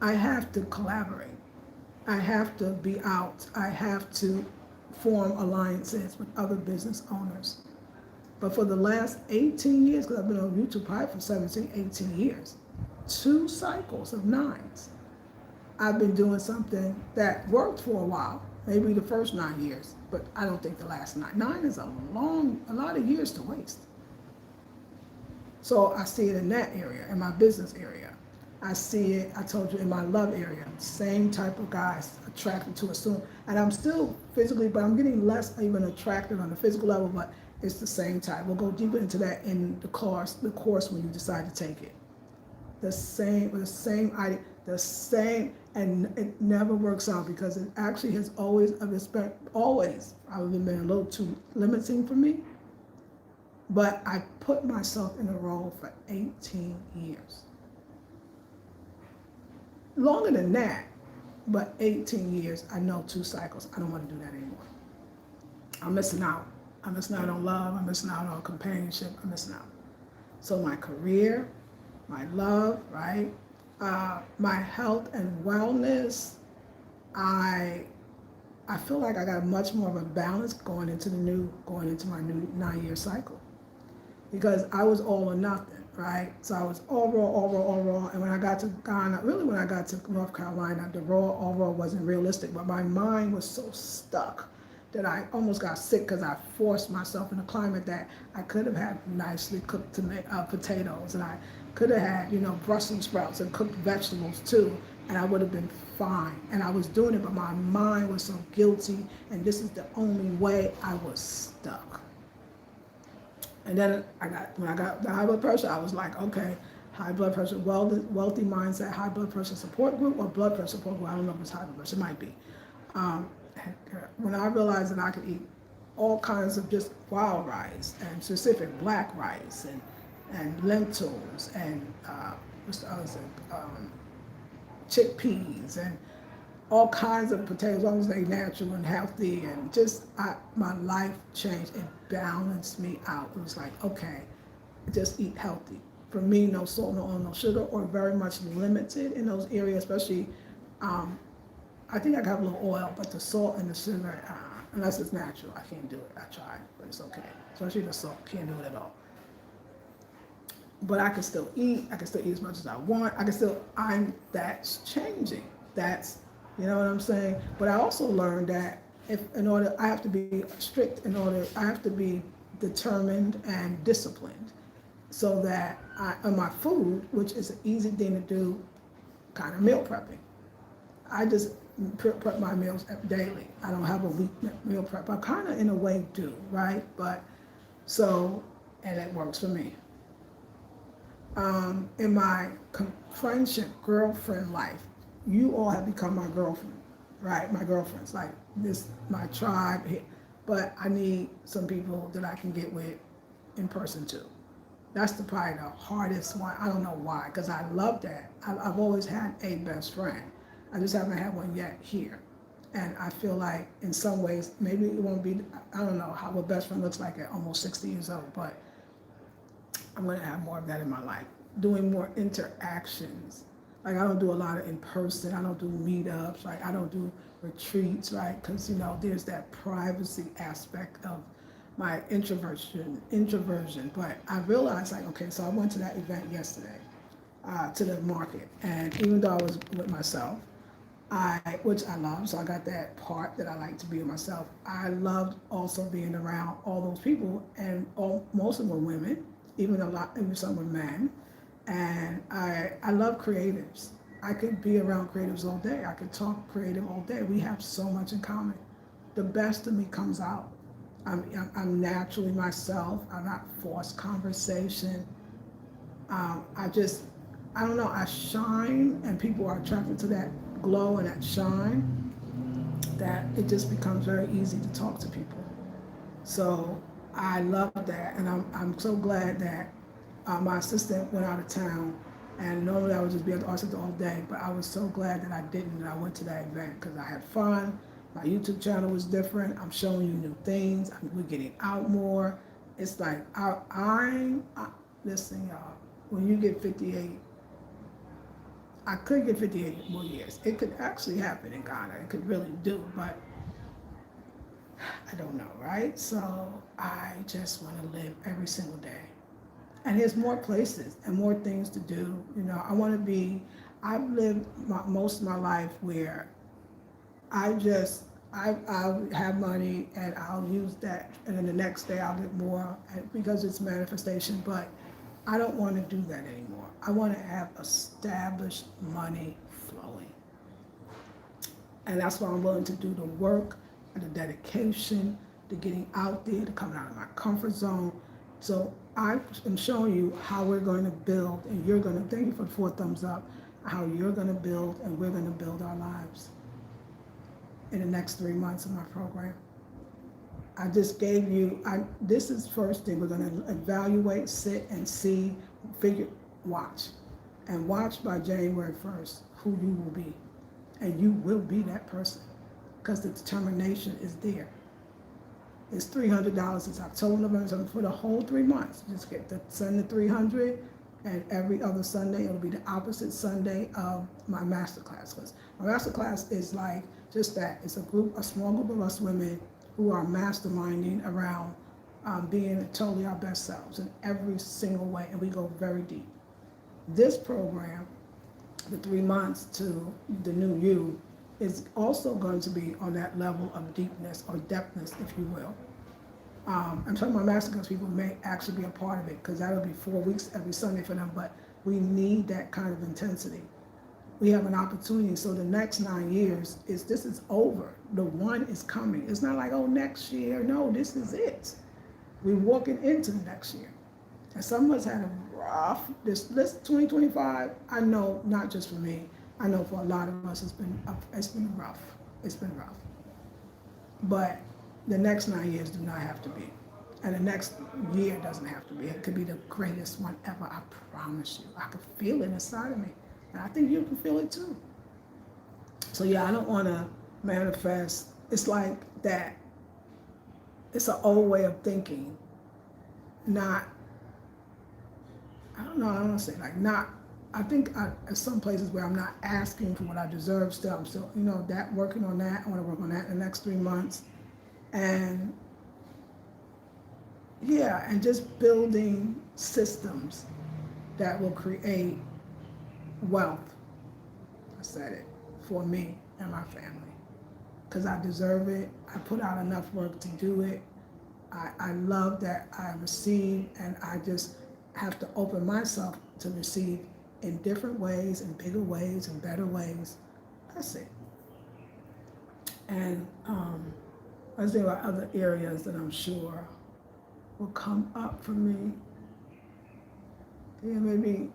I have to collaborate. I have to be out. I have to form alliances with other business owners. But for the last 18 years, because I've been on YouTube probably for 17, 18 years, 2 cycles of 9s, I've been doing something that worked for a while, maybe the first 9 years, but I don't think the last 9. 9 is a lot of years to waste. So I see it in that area, in my business area. I see it, I told you, in my love area. Same type of guys attracted to a student. And I'm still physically, but I'm getting less even attracted on the physical level, but it's the same type. We'll go deeper into that in the course when you decide to take it. The same idea, the same, and it never works out, because it actually has always probably been a little too limiting for me. But I put myself in a role for 18 years. Longer than that, but 18 years, I know 2 cycles. I don't want to do that anymore. I'm missing out. I'm missing out on love. I'm missing out on companionship. I'm missing out. So my career, my love, right? My health and wellness, I feel like I got much more of a balance going into my new 9-year cycle. Because I was all or nothing, right? So I was all raw. And when I got to Ghana, really when I got to North Carolina, the all raw wasn't realistic, but my mind was so stuck that I almost got sick because I forced myself in a climate that I could have had nicely cooked potatoes, and I could have had, Brussels sprouts and cooked vegetables too, and I would have been fine. And I was doing it, but my mind was so guilty, and this is the only way. I was stuck. And then when I got the high blood pressure, I was like, okay, high blood pressure, wealthy mindset, high blood pressure support group, or blood pressure support group. I don't know if it's high blood pressure, it might be. Um, when I realized that I could eat all kinds of just wild rice and specific black rice and lentils and what's the other thing? Chickpeas and all kinds of potatoes, as long as they're natural and healthy, and just my life changed. It balanced me out. It was like, okay, just eat healthy. For me, no salt, no oil, no sugar, or very much limited in those areas, especially. I think I got a little oil, but the salt and the sugar, unless it's natural, I can't do it. I tried, but it's okay. Especially the salt, can't do it at all. But I can still eat. I can still eat as much as I want. That's changing. That's, you know what I'm saying? But I also learned that I have to be strict I have to be determined and disciplined, so that on my food, which is an easy thing to do, kind of meal prepping. I just prep my meals daily. I don't have a week meal prep. I kind of, in a way, do, right? And it works for me. In my friendship, girlfriend life, you all have become my girlfriend, right? My girlfriends, like this, my tribe here. But I need some people that I can get with in person too. That's probably the hardest one. I don't know why, because I love that. I've always had a best friend. I just haven't had one yet here. And I feel like in some ways, maybe it won't be, I don't know how a best friend looks like at almost 60 years old, but I'm going to have more of that in my life. Doing more interactions. Like, I don't do a lot of in person. I don't do meetups. Like, I don't do retreats, right? Because, there's that privacy aspect of my introversion. But I realized, like, okay, so I went to that event yesterday, to the market. And even though I was with myself, which I love, so I got that part that I like to be with myself. I loved also being around all those people, and most of them were women, even some were men. And I love creatives. I could be around creatives all day. I could talk creative all day. We have so much in common. The best of me comes out. I'm naturally myself. I'm not forced conversation. I don't know, I shine, and people are attracted to that glow and that shine, that it just becomes very easy to talk to people. So I love that, and I'm so glad that my assistant went out of town, and normally I would just be at the art center all day, but I was so glad that I didn't, and I went to that event because I had fun. My YouTube channel was different. I'm showing you new things. We're getting out more. It's like, listen, y'all, when you get 58, I could get 58 more years. It could actually happen in Ghana. It could really do, but I don't know, right? So I just want to live every single day. And there's more places and more things to do. I want to be, I've lived most of my life where I'll have money and I'll use that, and then the next day I'll get more because it's manifestation, but I don't want to do that anymore. I want to have established money flowing. And that's why I'm willing to do the work and the dedication, to getting out there, to coming out of my comfort zone. So I am showing you how we're going to build, and you're going to, thank you for the 4 thumbs up, how you're going to build and we're going to build our lives in the next 3 months of my program. I just gave you, this is first thing. We're going to evaluate, sit and see, watch. And watch by January 1st who you will be. And you will be that person, because the determination is there. It's $300. It's October, November, for the whole 3 months. Just send the $300, and every other Sunday, it'll be the opposite Sunday of my masterclass. Because my masterclass is like just that. It's a small group of us women who are masterminding around being totally our best selves in every single way, and we go very deep. This program, the 3 months to the new you, is also going to be on that level of deepness or depthness, if you will. I'm talking about masterclass people may actually be a part of it because that'll be 4 weeks every Sunday for them, but we need that kind of intensity. We have an opportunity, so the next 9 years this is over. The one is coming. It's not like, oh, next year. No, this is it. We're walking into the next year. And some of us had a rough, this 2025, I know, not just for me, I know for a lot of us it's been rough. It's been rough. But the next 9 years do not have to be. And the next year doesn't have to be. It could be the greatest one ever, I promise you. I could feel it inside of me. And I think you can feel it too. So yeah, I don't want to manifest. It's like that. It's an old way of thinking. Not, I don't know, I don't want to say like not, I think at some places where I'm not asking for what I deserve still, I'm still, that working on that. I want to work on that in the next 3 months. And yeah, and just building systems that will create wealth, I said it, for me and my family. Because I deserve it. I put out enough work to do it. I love that I receive, and I just have to open myself to receive in different ways, in bigger ways, in better ways. That's it. And let's think about other areas that I'm sure will come up for me. Yeah, maybe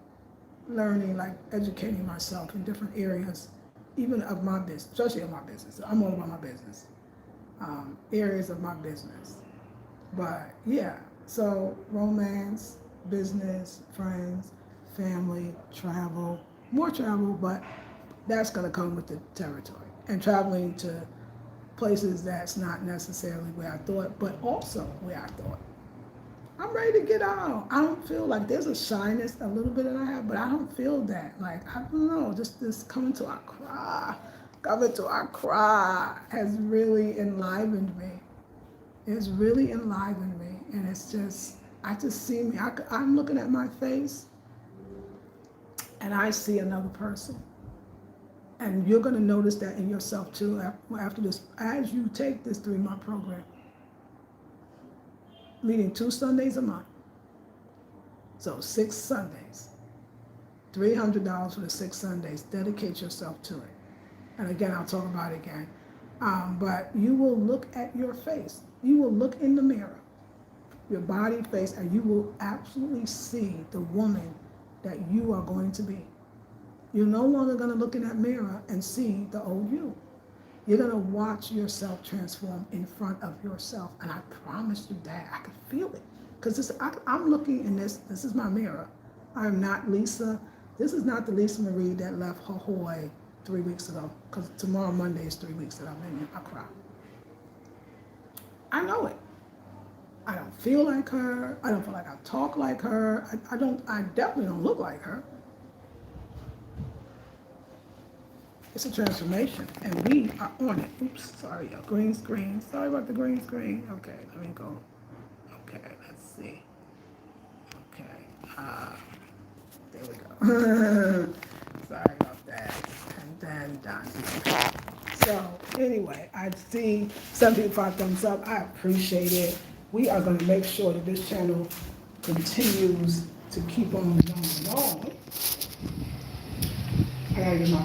learning, like educating myself in different areas, even of my business, especially of my business. I'm all about my business, areas of my business. But yeah, so romance, business, friends, family, travel, more travel, but that's gonna come with the territory. And traveling to places that's not necessarily where I thought, but also where I thought. I'm ready to get out. I don't feel like there's a shyness a little bit that I have, but I don't feel that. Like, I don't know, just this coming to Accra has really enlivened me. It's really enlivened me. And it's just, I just see me. I'm looking at my face and I see another person. And you're going to notice that in yourself too after this, as you take this 3-month program. Meeting 2 Sundays a month. So 6 Sundays. $300 for the 6 Sundays. Dedicate yourself to it. And again, I'll talk about it again. But you will look at your face. You will look in the mirror, your body, face, and you will absolutely see the woman that you are going to be. You're no longer going to look in that mirror and see the old you. You're going to watch yourself transform in front of yourself. And I promise you that. I can feel it. Because I'm looking in this. This is my mirror. I'm not Lisa. This is not the Lisa Marie that left Hawaii 3 weeks ago. Because tomorrow, Monday, is 3 weeks that I've been in Accra. I know it. I don't feel like her. I don't feel like I talk like her. I definitely don't look like her. It's a transformation, and we are on it. Oops, sorry, y'all. Green screen. Sorry about the green screen. Okay, let me go. Okay, let's see. Okay, there we go. Sorry about that. And then done. So, anyway, I see 75 thumbs up. I appreciate it. We are going to make sure that this channel continues to keep on going along. I gotta get my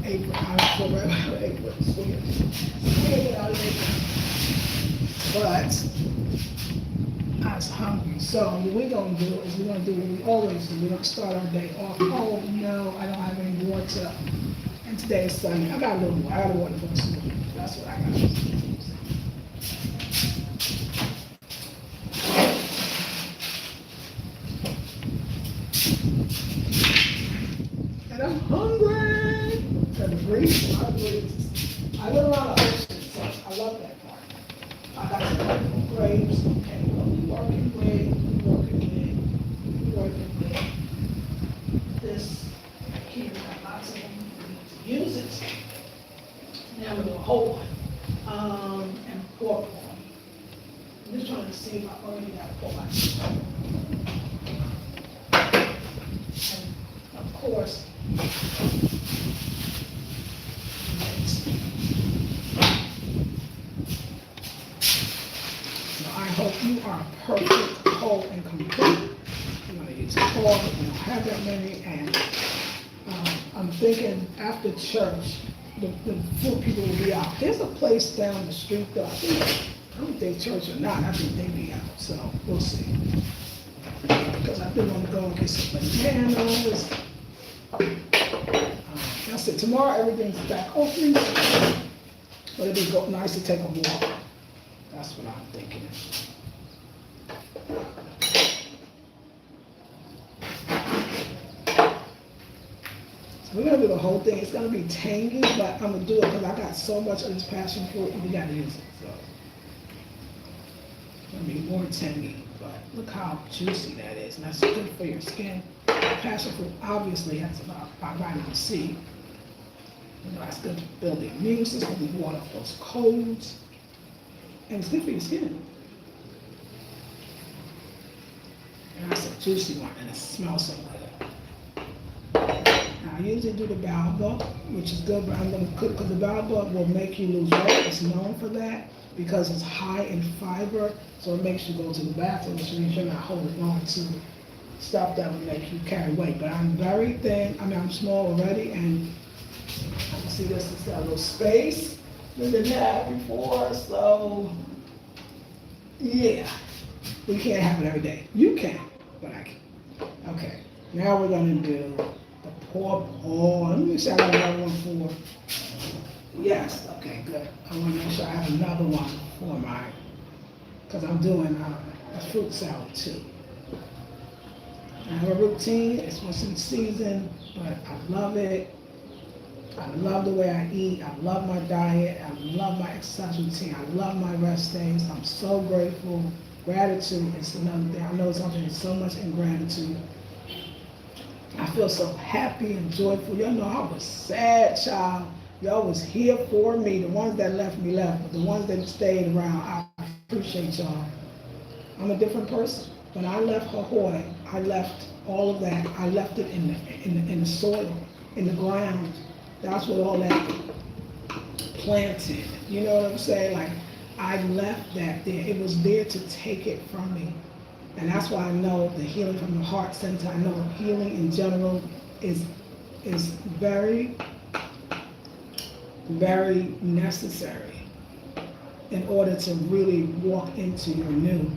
apron. I don't feel right with my apron. But I was hungry. So what we're gonna do is we're gonna do what we always do. We're gonna start our day off. Oh no, I don't have any water. And today is Sunday. I got a little water. I got a water for this morning. That's what I got. And I'm hungry. Because the breeze, I live around the ocean, so I love that part. I got some wonderful grapes. Okay, well, we're working with this here. Got lots of them. We need to use it. Now we're doing a whole one. And pork one. I'm just trying to see if I already got pork. And of course, whole and complete. I'm going to use 4, we don't have that many, and I'm thinking after church, the food people will be out. There's a place down the street though, I don't think church or not, I think they be out, so we'll see. Because I do want to go and get some bananas. That's it, tomorrow everything's back open, but it'd be nice to take a walk. That's what I'm thinking. So we're gonna do the whole thing. It's gonna be tangy, but I'm gonna do it because I got so much of this passion fruit and we gotta use it. So it's gonna be more tangy, but look how juicy that is, and that's good for your skin. Passion fruit obviously has a lot of vitamin C. You know, that's good to build the immune system, we ward off those colds, and it's good for your skin. And that's a juicy one, and it smells so good. Now, I usually do the baobab, which is good, but I'm going to cook because the baobab will make you lose weight. It's known for that because it's high in fiber, so it makes you go to the bathroom, which means you're not holding on to stuff that would make you carry weight. But I'm very thin, I'm small already, and I can see this, it's got a little space we didn't have before, so yeah, we can't have it every day. You can, but I can. Okay, now we're gonna do the pawpaw. Let me make sure I got another one for, yes, okay, good. I wanna make sure I have another one for mine, because I'm doing a fruit salad too. I have a routine, it's once in season, but I love it. I love the way I eat, I love my diet, I love my exercise routine, I love my rest days. I'm so grateful. Gratitude is another thing. I know something so much in gratitude. I feel so happy and joyful. Y'all know I was sad, child. Y'all was here for me. The ones that left me left, but the ones that stayed around, I appreciate y'all. I'm a different person. When I left Hawaii, I left all of that. I left it in the soil, in the ground. That's what all that planted. You know what I'm saying? Like, I left that there. It was there to take it from me. And that's why I know the healing from the heart center, I know healing in general is very, very necessary in order to really walk into your new.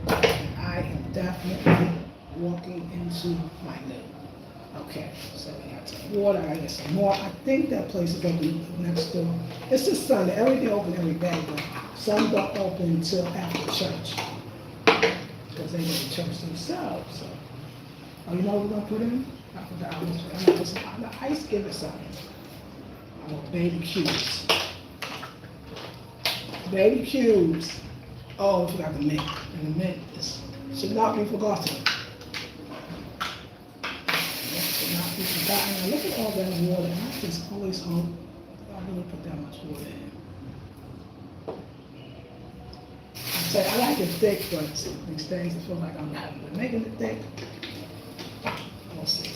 And I am definitely walking into my new. Okay, so we have some water, I get some more. I think that place is open next door. It's just Sunday, everything open every day, but some don't open until after church. Because they go to church themselves, so. Oh, you know what we're gonna put in? I forgot, I'm gonna put some, the ice, give it something. I want baby cubes. Baby cubes. Oh, I forgot the mint, and the mint should not be forgotten. Not be forgotten. Now look at all that water. I just always hope I really put that much water in. I like it thick, but these days I feel like I'm not making it thick. We'll see.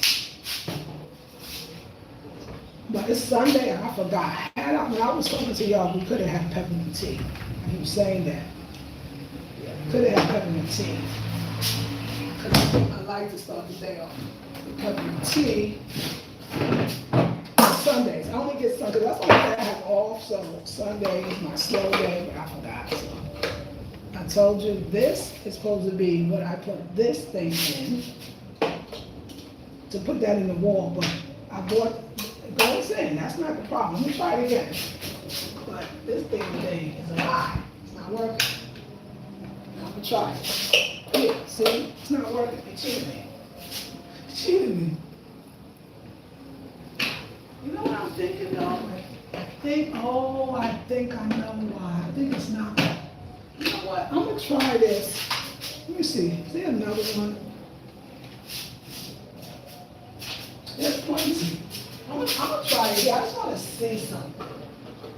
But it's Sunday and I forgot. When I was talking to y'all, we could have had peppermint tea. I keep saying that. Yeah, we could have had peppermint tea. Because I like to start the day off. Peppermint tea on Sundays. I only get Sundays. That's the only day I have off. So Sunday is my slow day, but I forgot. So I told you this is supposed to be what I put this thing in to put that in the wall, but I bought it goes in. That's not the problem. Let me try it again. But this thing today is a lie. It's not working. I'm gonna try it. Here, see? It's not working. It cheated me. Cheated me. You know what I'm thinking though? I think I know why. I think it's not. You know what? I'm gonna try this. Let me see. Is there another one? There's plenty. I'm gonna try it. Yeah, I just want to see something.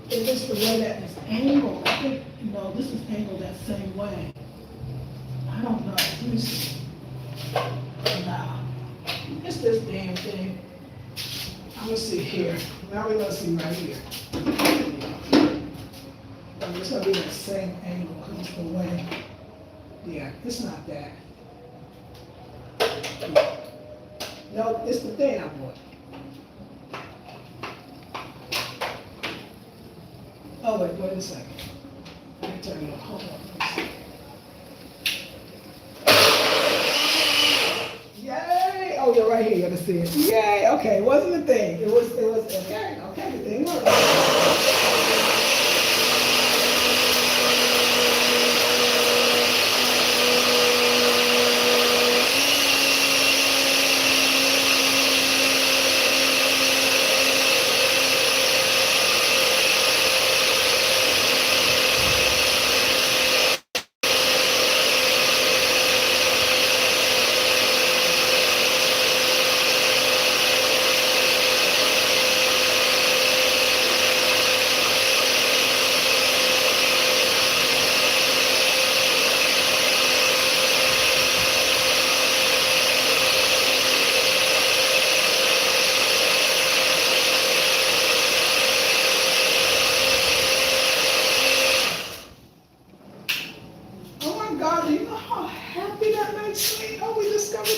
Is this the way that it's angled? I think, this is angled that same way. I don't know. Let me see. Nah. It's this damn thing. I'm gonna see here. Now we're gonna see right here. It's gonna be that same angle because it's the way. Yeah, it's not that. No, it's the thing I bought. Oh, wait a second. Let me turn it on. Hold on. Yay! Oh, you're right here. You gotta see it. Yay! Okay, it wasn't a thing. It was, okay, the thing worked.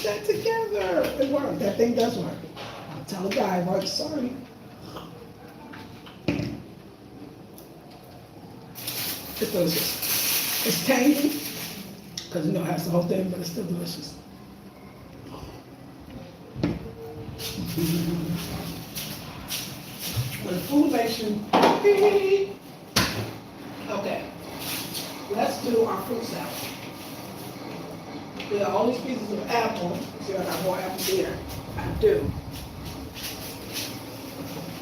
That together. It worked. That thing does work. I'll tell a guy, right? Sorry. It's delicious. It's tangy, because it has the whole thing, but it's still delicious. When food makes you happy. Okay, let's do our fruit salad. There are all these pieces of apple. See, I got more apple here. I do.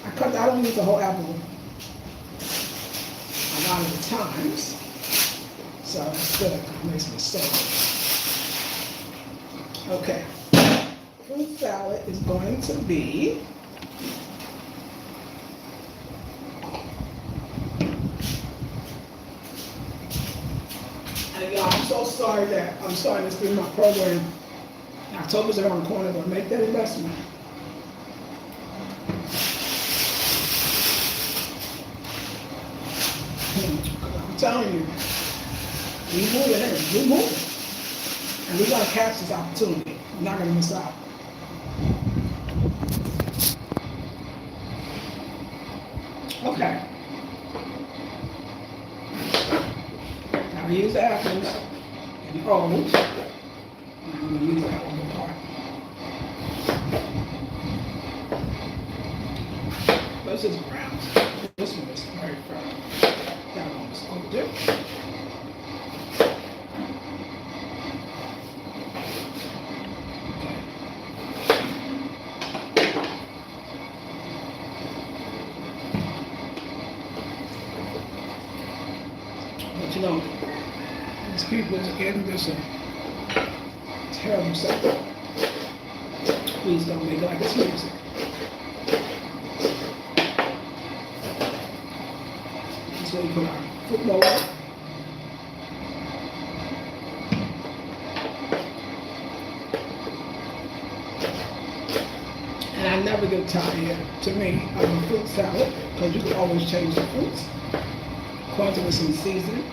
I don't use the whole apple a lot of the times. So that's good. It makes me sick. Okay. Fruit salad is going to be and y'all, I'm so sorry that I'm starting this through my program. October's around the corner, but make that investment. I'm telling you, we moving. And we gotta catch this opportunity. We're not gonna miss out. Okay. Now we use the apples and O's. I'm gonna use that one part. This is brown. This one is very brown. That one is older. But you know, these people is getting this terrible stuff. Please don't make it like it's music. That's where you put our football up. And I never get tired, to me, of a fruit salad, because you can always change the fruits according to what's in season.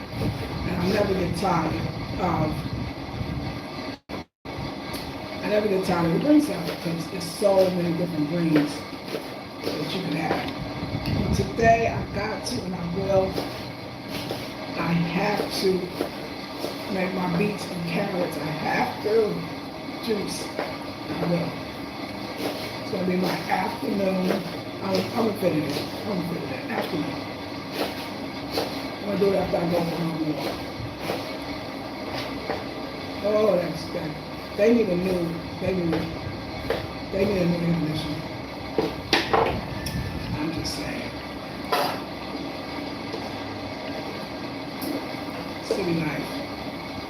And I never get tired of the green salad, because there's so many different greens that you can have. But today I got to, and I will, I have to make my beets and carrots. I have to juice. I will. It's gonna be my afternoon. I'm gonna fit it in. Afternoon. I'm gonna do it after I go for my walk. Oh, that's good. They need a new definition. I'm just saying.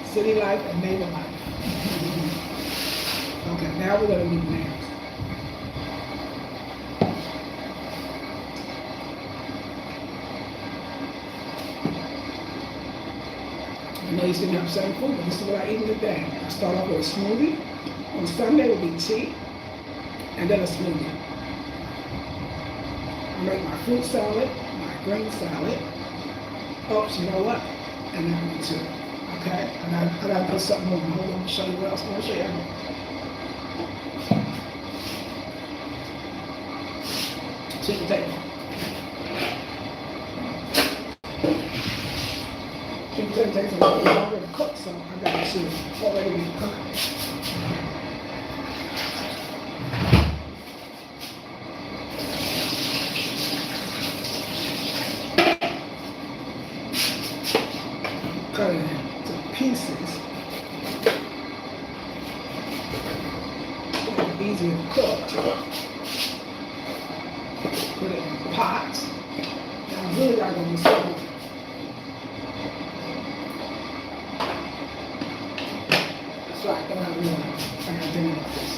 City life and neighbor life. Okay, now we're gonna do bananas. I know you didn't have certain food, but this is what I eat today. I start off with a smoothie. On Sunday will be tea, and then a smoothie. I make my fruit salad, my green salad. Oh, you know what? And that one too. I Okay, I gotta put something on. Hold on, let me show you what else I'm gonna show you. Sweet potato. Sweet potato takes a little longer to cook, so I gotta see it already been cooked. Cut it into pieces. Make it easier to cook. Put it in pots. Now really gotta go with something. That's right, don't have water. I gotta do it like this.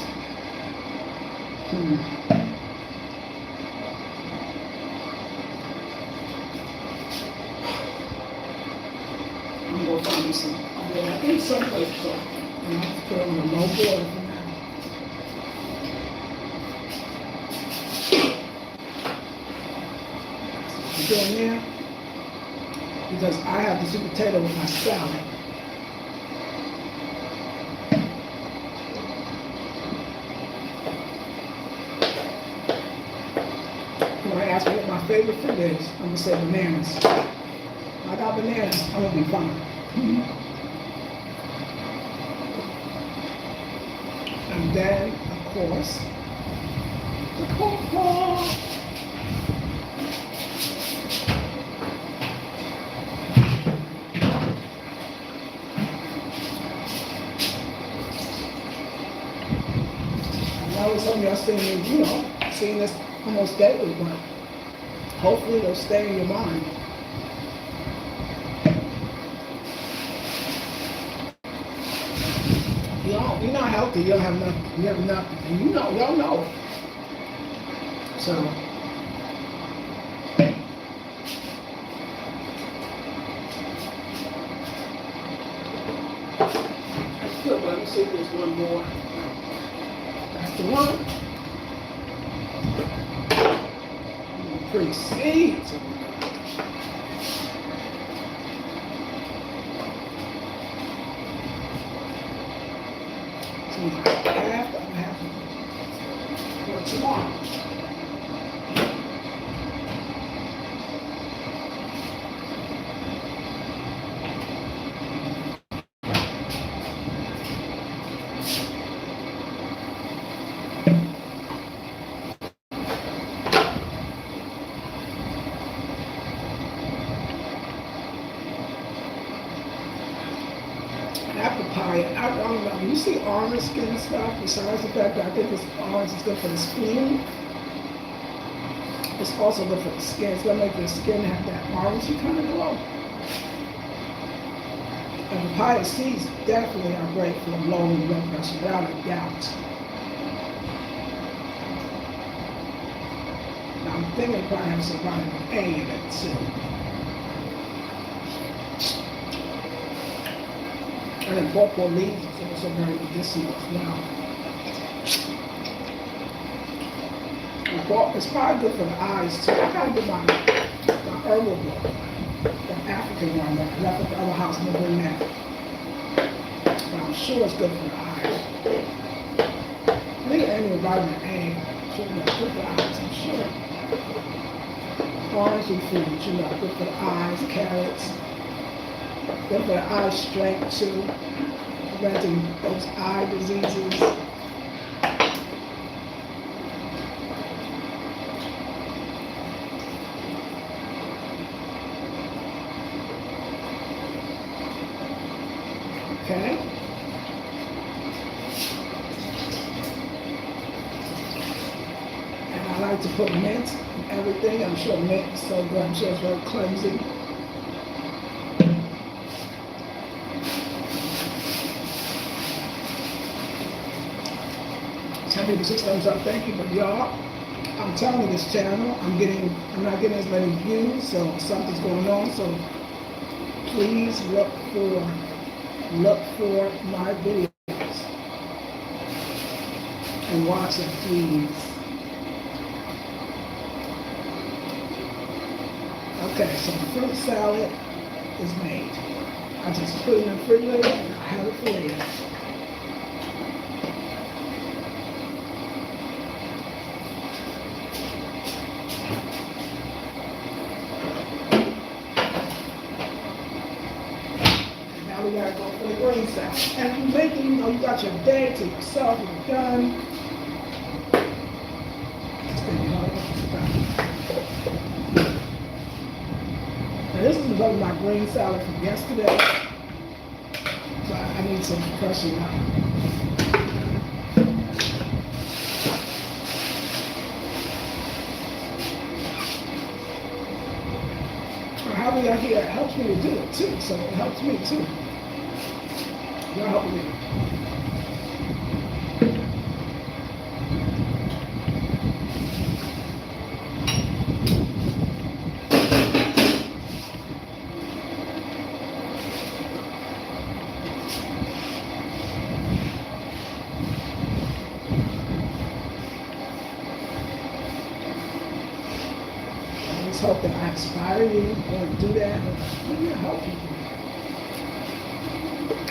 I'm gonna find me some. I think someplace so. And I'll just put it on a low boil for now. Doing there because I have the sweet potato with my salad. When I ask me what my favorite fruit is, I'm gonna say bananas. If I got bananas, I'm gonna be fine. And then, of course, the cocoa. Some of y'all seeing me, seeing this almost daily, but hopefully it'll stay in your mind. You're not healthy, you don't have nothing, you have nothing, and y'all know. So, that's good, but let me see if there's one more. That's the one. Pretty seeds. So half. What you want? Apple pie, I don't know. You see orange skin stuff, besides the fact that I think this orange is good for the spleen, it's also good for the skin. It's going to make your skin have that orangey kind of glow. And papaya seeds definitely are great for lowering blood pressure, without a doubt. Now I'm thinking it probably has some vitamin A in it too. And then purple leaves is also very medicinal as well. It's probably good for the eyes too. I gotta get my herbal book, the African one that I left at the other house, I'm gonna bring that. But I'm sure it's good for the eyes. I think any vitamin A should be good for the eyes, I'm sure. Orangey foods, good for the eyes, carrots. Good for the eye strength too, preventing those eye diseases. Okay. And I like to put mint in everything. I'm sure mint is so good. I'm sure it's very cleansing. Some people 6 thumbs up, thank you, but y'all, I'm telling you, this channel, I'm not getting as many views, so something's going on, so please look for my videos and watch them, please. Okay, so the fruit salad is made. I just put it in the refrigerator and I have it for later. Now we gotta go for the green salad. And you make it, you got your day to yourself, you're done. And this is my green salad from yesterday. So I need some freshen up. However y'all here, it helps me to do it too, so it helps me too. Y'all help me. Hope that I inspire you or do that. Let me help you.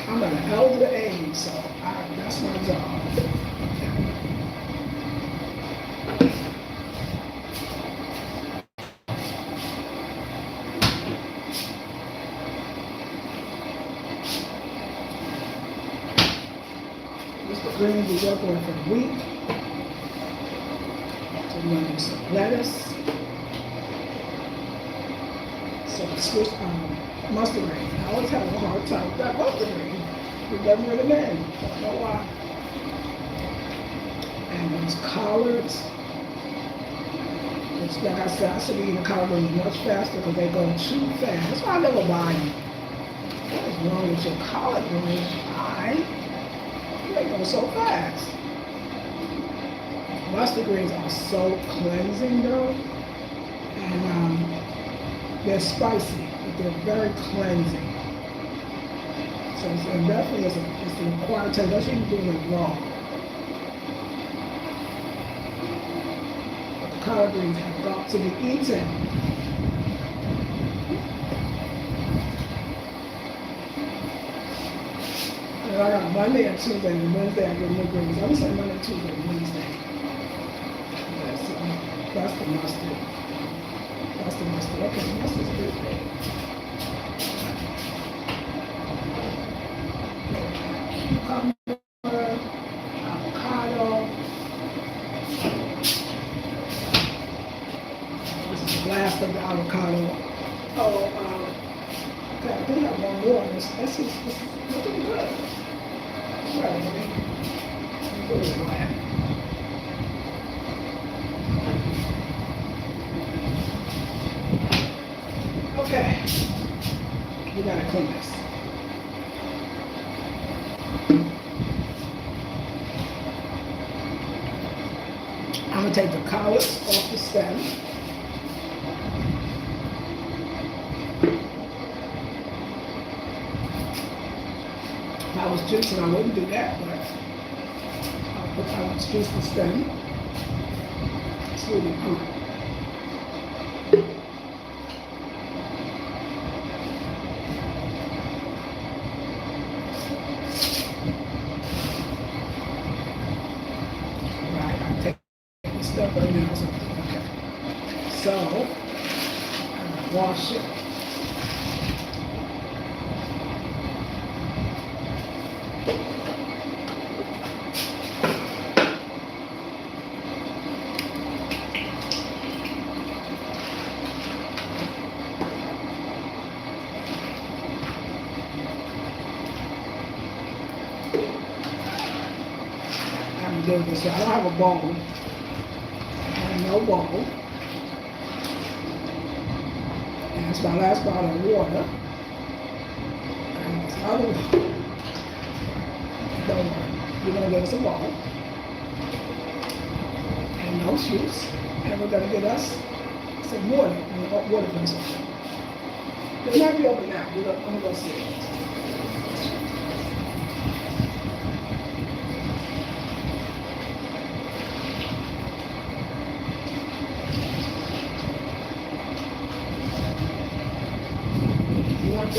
I'm at an elder age, so that's my job. This is the greens we work on for the week. So we're going to do some lettuce. Switch mustard green. I always have a hard time with that mustard green. It doesn't really matter. I don't know why. And those collards, which like I said, I should be eating collard greens much faster because they go too fast. That's why I never buy them. What is wrong with your collard greens? They go so fast. Mustard greens are so cleansing though. And they're spicy, but they're very cleansing. So it's definitely it's an acquired taste. That's what you're doing it raw. But the collard greens have got to be eaten. And I got Monday and Tuesday and Wednesday I get new greens. I would say Monday, Tuesday, and Wednesday. That's the mustard. That's the mustard. Okay, the mustard's good. Cucumber, avocado. This is the last of the avocado. Oh, okay, I do have one more. This is looking good. Right, let me go to the lab. Okay, we gotta clean this. I'm gonna take the collards off the stem. If I was juicing, I wouldn't do that, but I would juice the stem. It's really good. Okay. So, I'm gonna wash it. I'm doing this. I don't have a bowl. No bowl. And that's my last bottle of water. And this other one. Don't worry. We're going to get us a bowl. And no juice. And we're going to get us some water. Water from something. It might be open now. I'm going to go see it.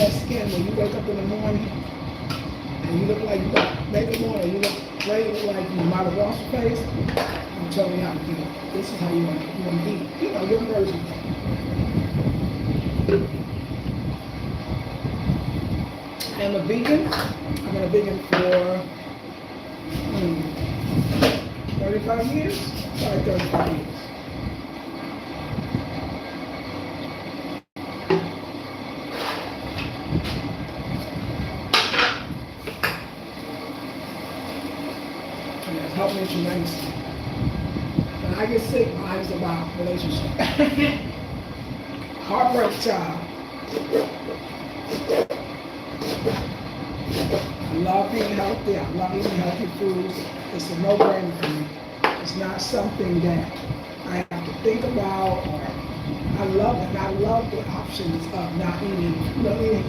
that skin when you wake up in the morning and you look like you got makeup on, or you look great, look like you might have washed your face. I'm telling you how to do it. This is how you want to eat. You know, your version. I'm a vegan. I've been a vegan for 35 years. Sorry, 35 years. And it's helped me tremendously. When I get sick, mine is about relationship. Heartbreak child. I love being healthy. I love eating healthy foods. It's a no-brainer for me. It's not something that I have to think about, or I love it. And I love the options of not eating, eating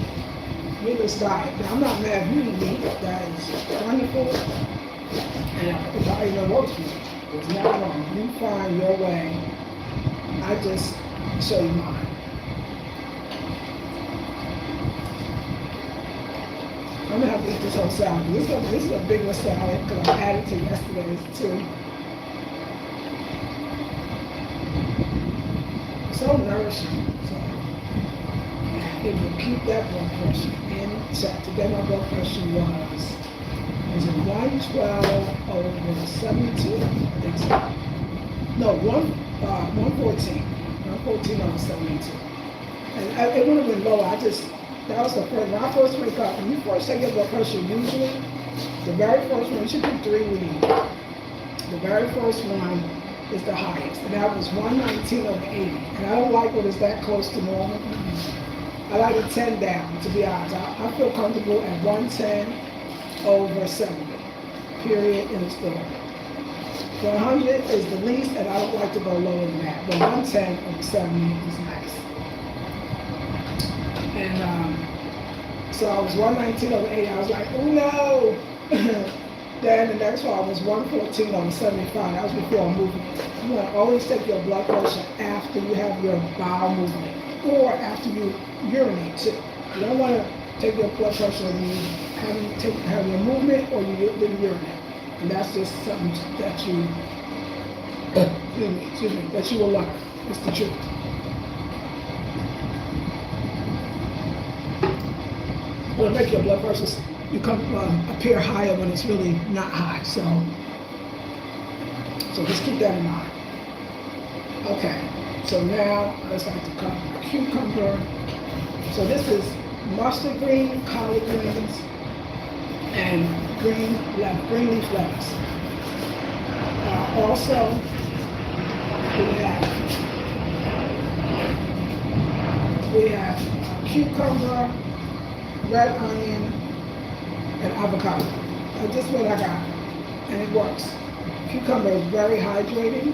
meatless diet. Now, I'm not mad if you eat meat. That is wonderful. And the body that works for you. There's nothing wrong. You find your way. I just show you mine. I'm gonna have to eat this whole salad. This is a bigger salad because I added to yesterday's too. So nourishing. So it will keep that blood pressure in check. Today my blood pressure was it 112 over 72? I think so. No, 114. 114 over 72. And it would have been lower. That was the first, when I first wake up, when you first take your blood pressure, usually, the very first one, you should do 3 we need. The very first one is the highest, and that was 119 over 80. And I don't like when it's that close to normal. I like it 10 down, to be honest. I feel comfortable at 110 over 70, period, in the store. 100 is the least, and I don't like to go lower than that. But 110 over 70 is nice. And so I was 119 over 80. I was like, oh no. Then the next one was 114 over 75. That was before moving. You want to always take your blood pressure after you have your bowel movement, or after you urinate too. You don't want to take your blood pressure when you have your movement or you urinate. And that's just something that you that you will learn. It's the truth. Will make your blood pressure appear higher when it's really not high. So just keep that in mind. Okay. So now let's like to cut my cucumber. So this is mustard green, collard greens, and green leaf lettuce. Also, we have cucumber, red onion, and avocado. That's just what I got, and it works. Cucumber is very hydrating.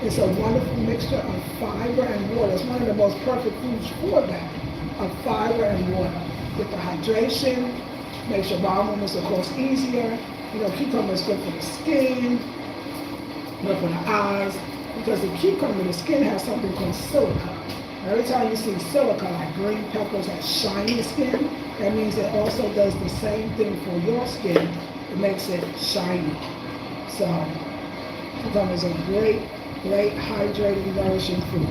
It's a wonderful mixture of fiber and water. It's one of the most perfect foods for that, of fiber and water. With the hydration, makes your bowel movements, of course, easier. You know, cucumber is good for the skin, good for the eyes, because the cucumber, the skin has something called silica. Every time you see silica, like green peppers have shiny skin, that means it also does the same thing for your skin. It makes it shiny. So, cucumber is a great hydrating, nourishing food.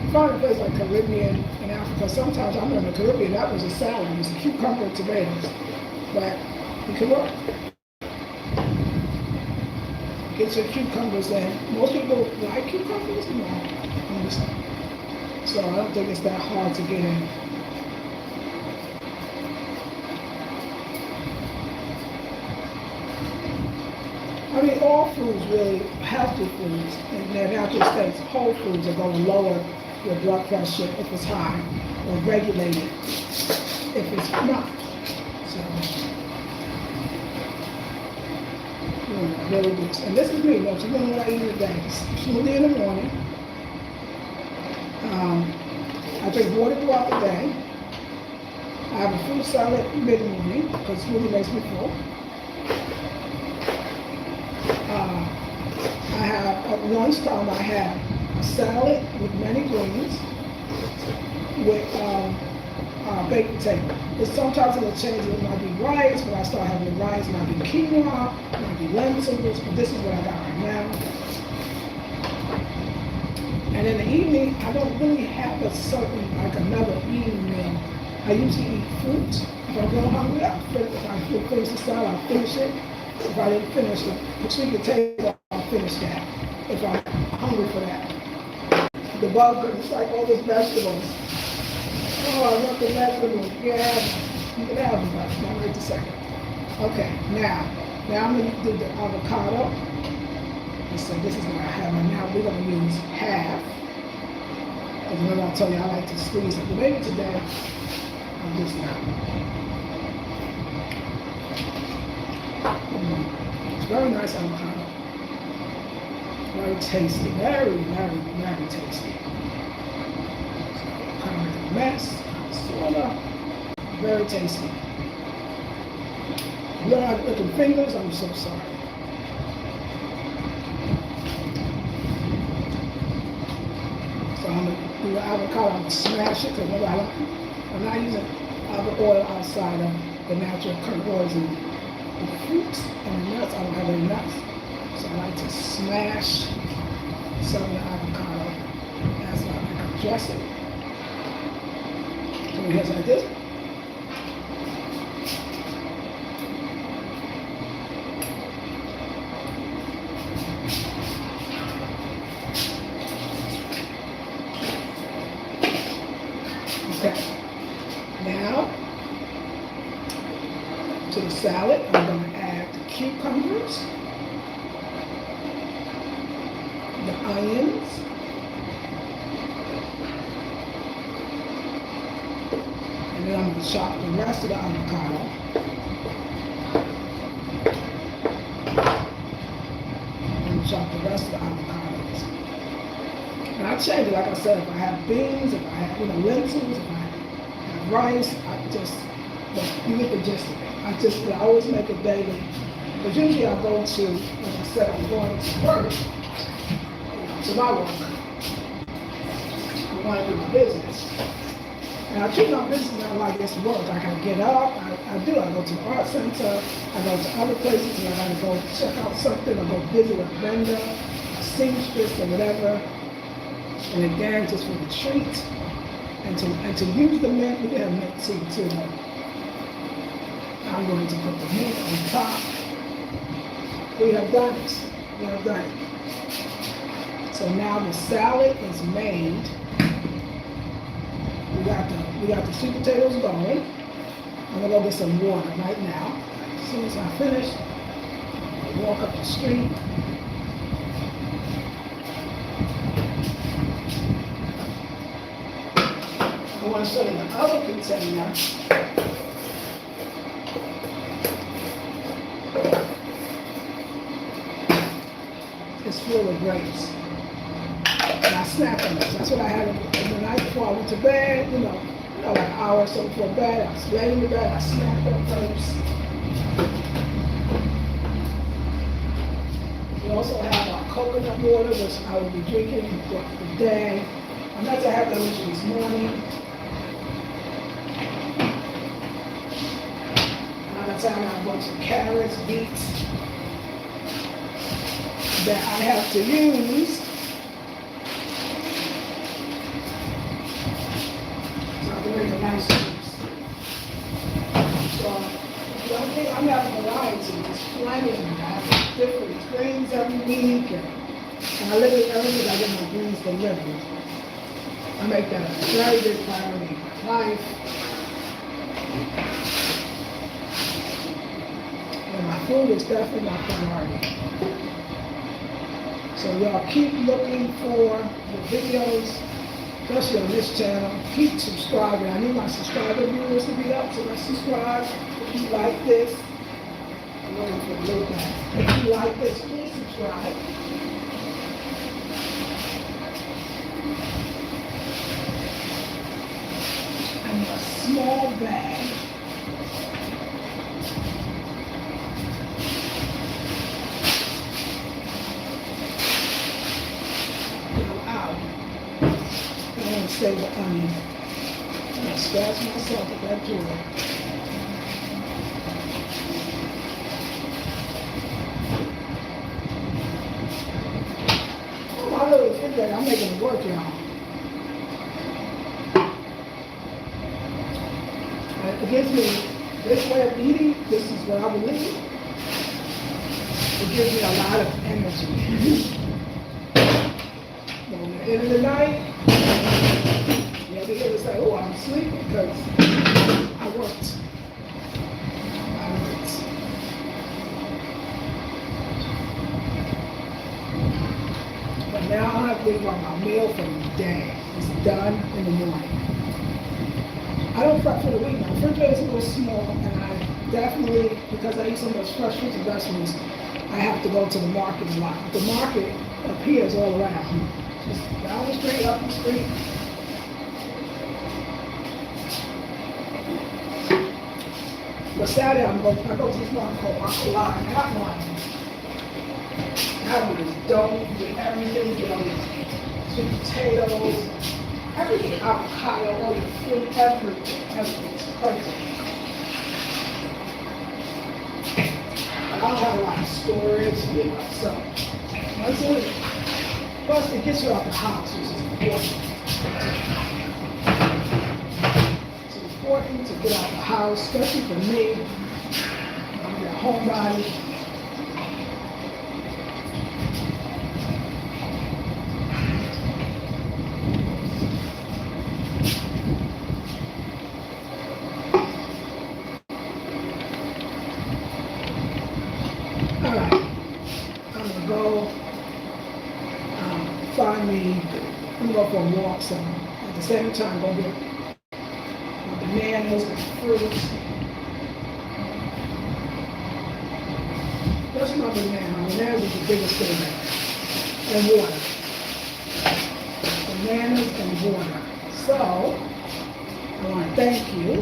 You find a place like Caribbean in Africa, sometimes I'm in the Caribbean, that was a salad, it was a cucumber and tomatoes. But it can work. Get your cucumbers in. Most people like cucumbers, no. So I don't think it's that hard to get in. I mean, all foods really, healthy foods in their natural states, whole foods are going to lower your blood pressure if it's high, or regulate it if it's not. So, really good. And this is me, what you know what I eat today. Smoothie in the morning. I drink water throughout the day. I have a fruit salad mid-morning, because smoothie makes me full. I have, at lunchtime, I have a salad with many greens, with baked potato. It's sometimes it'll change. It might be rice, but I start having the rice. It might be quinoa, it might be lentils, but this is what I got right now. And in the evening, I don't really have a certain, like another evening meal. I usually eat fruit. If I go hungry, if I finish the salad, I'll finish it. If I didn't finish the sweet potato, I'll finish that. If I'm hungry for that. The burger, it's like all those vegetables. Oh, I love the vegetables. Yeah, you can have them, but not right this second. Okay, now I'm going to do the avocado. And so this is what I have right now. We're going to use half. Because remember I told you I like to squeeze it. But maybe today, I'm just not. It's very nice avocado. Very tasty. Very, very, very tasty. Kind of like a mess. Sort of. Very tasty. You don't have little fingers, I'm so sorry. So I'm going to do the avocado, I'm going to smash it, because I'm not using avocado oil outside of the natural curd oils and the fruits and the nuts. I don't have any nuts. So I like to smash some of the avocado as I dress it. So it goes like this. Okay. Now, to the salad, I'm going to add the cucumbers, the onions, and then I'm going to chop the rest of the avocado. And chop the rest of the avocados. And I change it, like I said, if I have beans, if I have lentils, if I have rice, but you get the gist of it. I always make it daily. But usually I go to, like I said, I'm going to work, to my work. I want to do my business. And I treat my business not like it's work. I gotta get up, I do. I go to the art center, I go to other places, and I gotta go check out something, or go visit a vendor, a seamstress, or whatever. And again, just for the treat, and to use the mint. We can have mint too. I'm going to put the mint on top. We have done it. So now the salad is made. We got the sweet potatoes going. I'm gonna go get some water right now. As soon as I finish, I'll walk up the street. I want to show you the other container. It's full of grapes. And I snack on those. That's what I had the night before I went to bed, like an hour or so before bed. I was laying in the bed, I snacked on grapes. We also have our coconut water, which I will be drinking for the day. I meant to have that with you this morning. Another time I have a bunch of carrots, beets that I have to use. So I can make a nice juice. So I think I'm having variety. It's plenty of them. I have different greens every week. And I literally every week I get my greens delivered. I make that a very big priority in my life. And my food is definitely my priority. So y'all keep looking for the videos, especially on this channel. Keep subscribing. I need my subscriber viewers to be up, so let's subscribe. If you like this, I'm looking for a little bit. If you like this, please subscribe. And a small bag. Save the onion. scratch myself with that jewel. Oh, my little refrigerator, I'm making it work, y'all. It gives me this way of eating. This is what I believe. It gives me a lot of energy. At the end of the night, you'll be able to say, oh, I'm sleeping because I worked. But now I have to leave on my meal for the day. It's done in the morning. I don't prep for the week. My refrigerator is a little small, and I definitely, because I eat so much fresh fruits and vegetables, I have to go to the market a lot. The market appears all around. Just down the street, up the street. But Saturday, I go to this one called Aqualad, and that one is dope with everything, you know, sweet potatoes, everything, avocado, all your fruit, everything's crazy. I don't have a lot of storage, you know, so once a week. Plus, it gets you out the house, which is important. It's important to get out the house, especially for me. I'm a homebody. All right, I'm gonna go. Find me, I'm gonna go for a walk some. At the same time, go get bananas and fruits. That's my banana. Bananas is the biggest thing there. And water. Bananas and water. So, I want to thank you.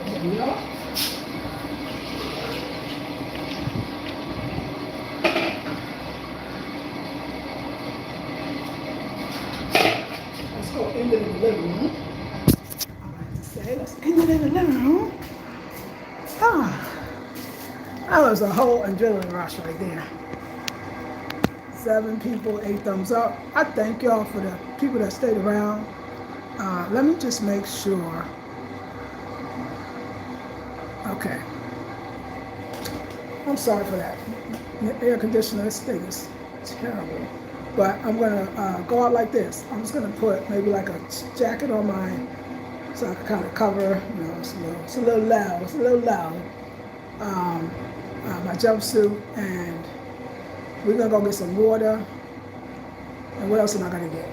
Here we are. End it in the living room. I like to say, let's end it in the living room. That was a whole adrenaline rush right there. 7 people, 8 thumbs up. I thank y'all for the people that stayed around. Let me just make sure. Okay. I'm sorry for that. The air conditioner, this thing is terrible. But I'm gonna go out like this. I'm just gonna put maybe like a jacket on mine so I can kind of cover, you know, it's a little loud. My jumpsuit, and we're gonna go get some water. And what else am I gonna get?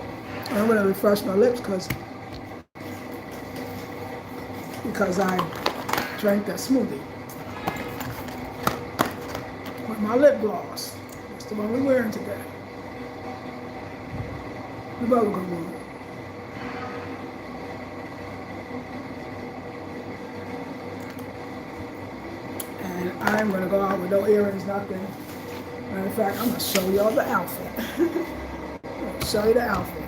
I'm gonna refresh my lips because I drank that smoothie. With my lip gloss. That's the one we're wearing today. The bubblegum one. And I'm going to go out with no earrings, nothing. Matter of fact, I'm going to show y'all the outfit. I'm going to show you the outfit.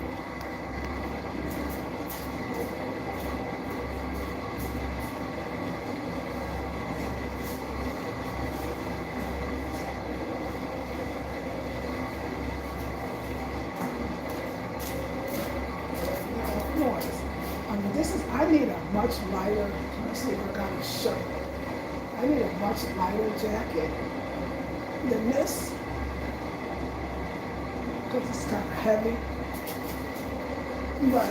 I need a much lighter, let's see if I got a shirt. I need a much lighter jacket than this, because it's kind of heavy. But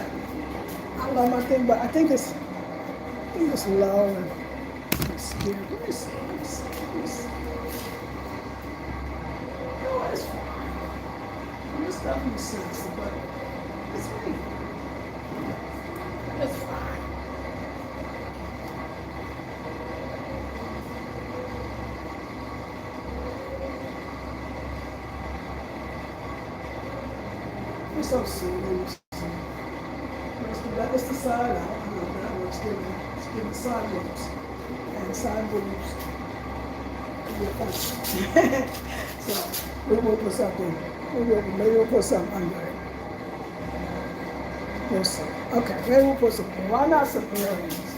I love my thing, but I think it's low and I'm scared. Let me see. No, it's fine. It's definitely sexy, but it's me. It's fine. It's so serious. That's the side out. I know that works. It's giving side boobs. And side boobs. So we will put something. Maybe we'll put something under it. We'll see. Okay, maybe we'll put some, why not some earrings?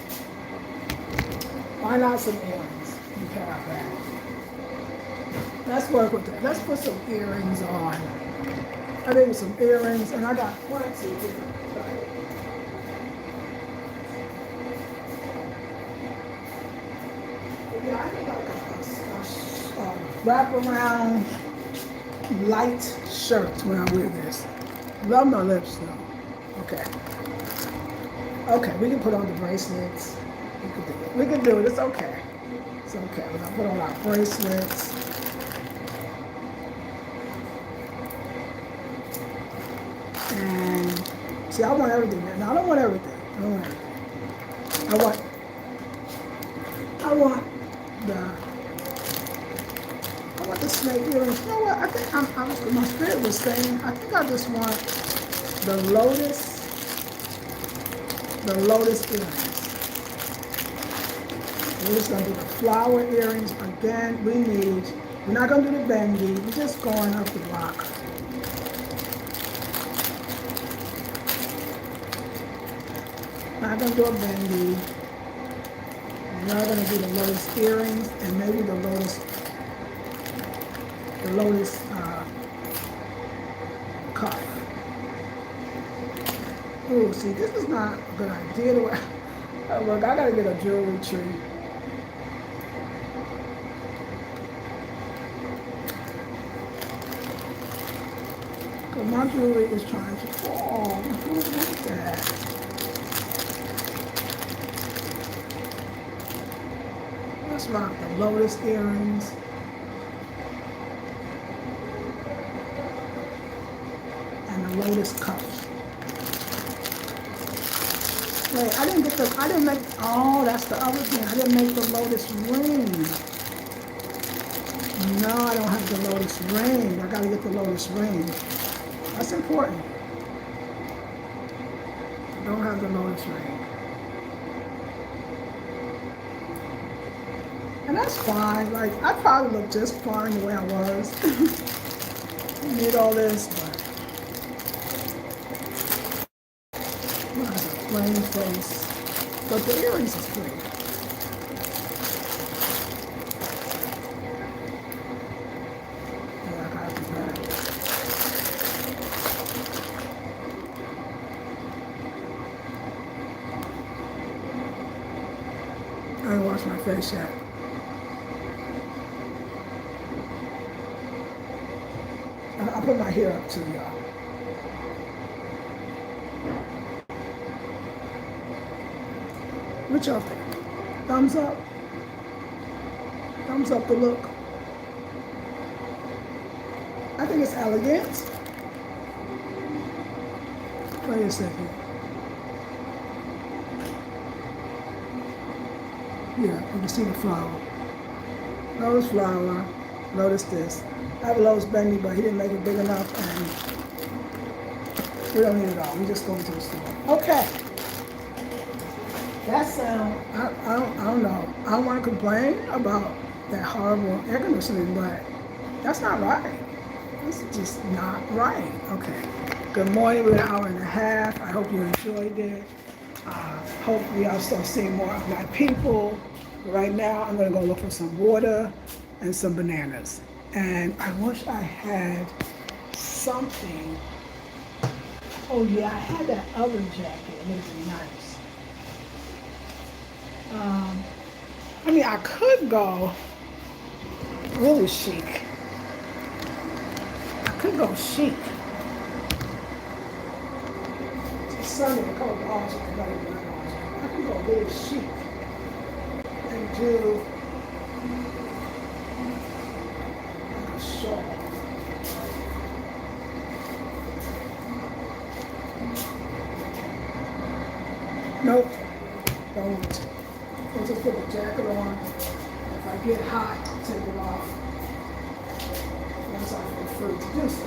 Why not some earrings? You can have that. Let's work with that. Let's put some earrings on. I think some earrings, and I got plenty here. Yeah, I think like a wrap around light shirt when I wear this. Love my lips though. Okay. Okay, we can put on the bracelets. We can do it. We can do it. It's okay. It's okay. We're gonna put on our bracelets. And see, I want everything. No, I don't want everything. I don't want everything. I want the snake earrings. You know what? I think my spirit was saying, I think I just want the lotus earrings. We're just gonna do the flower earrings again. We're not gonna do the bendy. We're just going up the block. Not gonna do a bendy. We're not gonna do the lotus earrings and maybe the lotus cuff. Oh, see, this is not a good idea. Look, I gotta get a jewelry tree. Cause my jewelry is trying to fall. Who wants that? Let's rock the lotus earrings. And the lotus cuffs. Wait, I didn't make, oh, that's the other thing. I didn't make the lotus ring. No, I don't have the lotus ring. I gotta get the lotus ring. That's important. I don't have the lotus ring. And that's fine. Like, I probably look just fine the way I was. I need all this, but I have a plain face. But the earrings is pretty. Yeah, I gotta do that. I ain't washed my face yet. I put my hair up too, y'all. What y'all think? Thumbs up? Thumbs up the look. I think it's elegant. Wait a second. Yeah, you can see the flower. Lotus flower, lotus this. I have a lotus bendy, but he didn't make it big enough, and we don't need it all. We just go into the store. Okay. That sound, I don't know. I don't want to complain about that horrible air conditioning, but that's not right. This is just not right. Okay. Good morning. We're an hour and a half. I hope you enjoyed it. Hopefully I'll start seeing more of my people. Right now, I'm going to go look for some water and some bananas. And I wish I had something. Oh yeah, I had that other jacket. It would be nice. I mean, I could go really chic. I could go chic. It's Sunday, a couple of hours. I could go really chic and do a shawl. Nope, don't. I'll just put the jacket on. If I get hot, I'll take it off. Once I feel free to do so.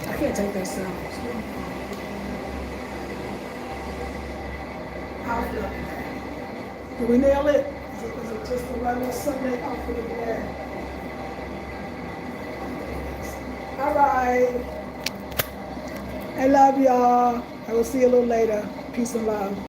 I can't take that sound. I'll feel like that. Did we nail it? Is it just a regular Sunday off of the day? All right. I love y'all. I will see you a little later. Peace and love.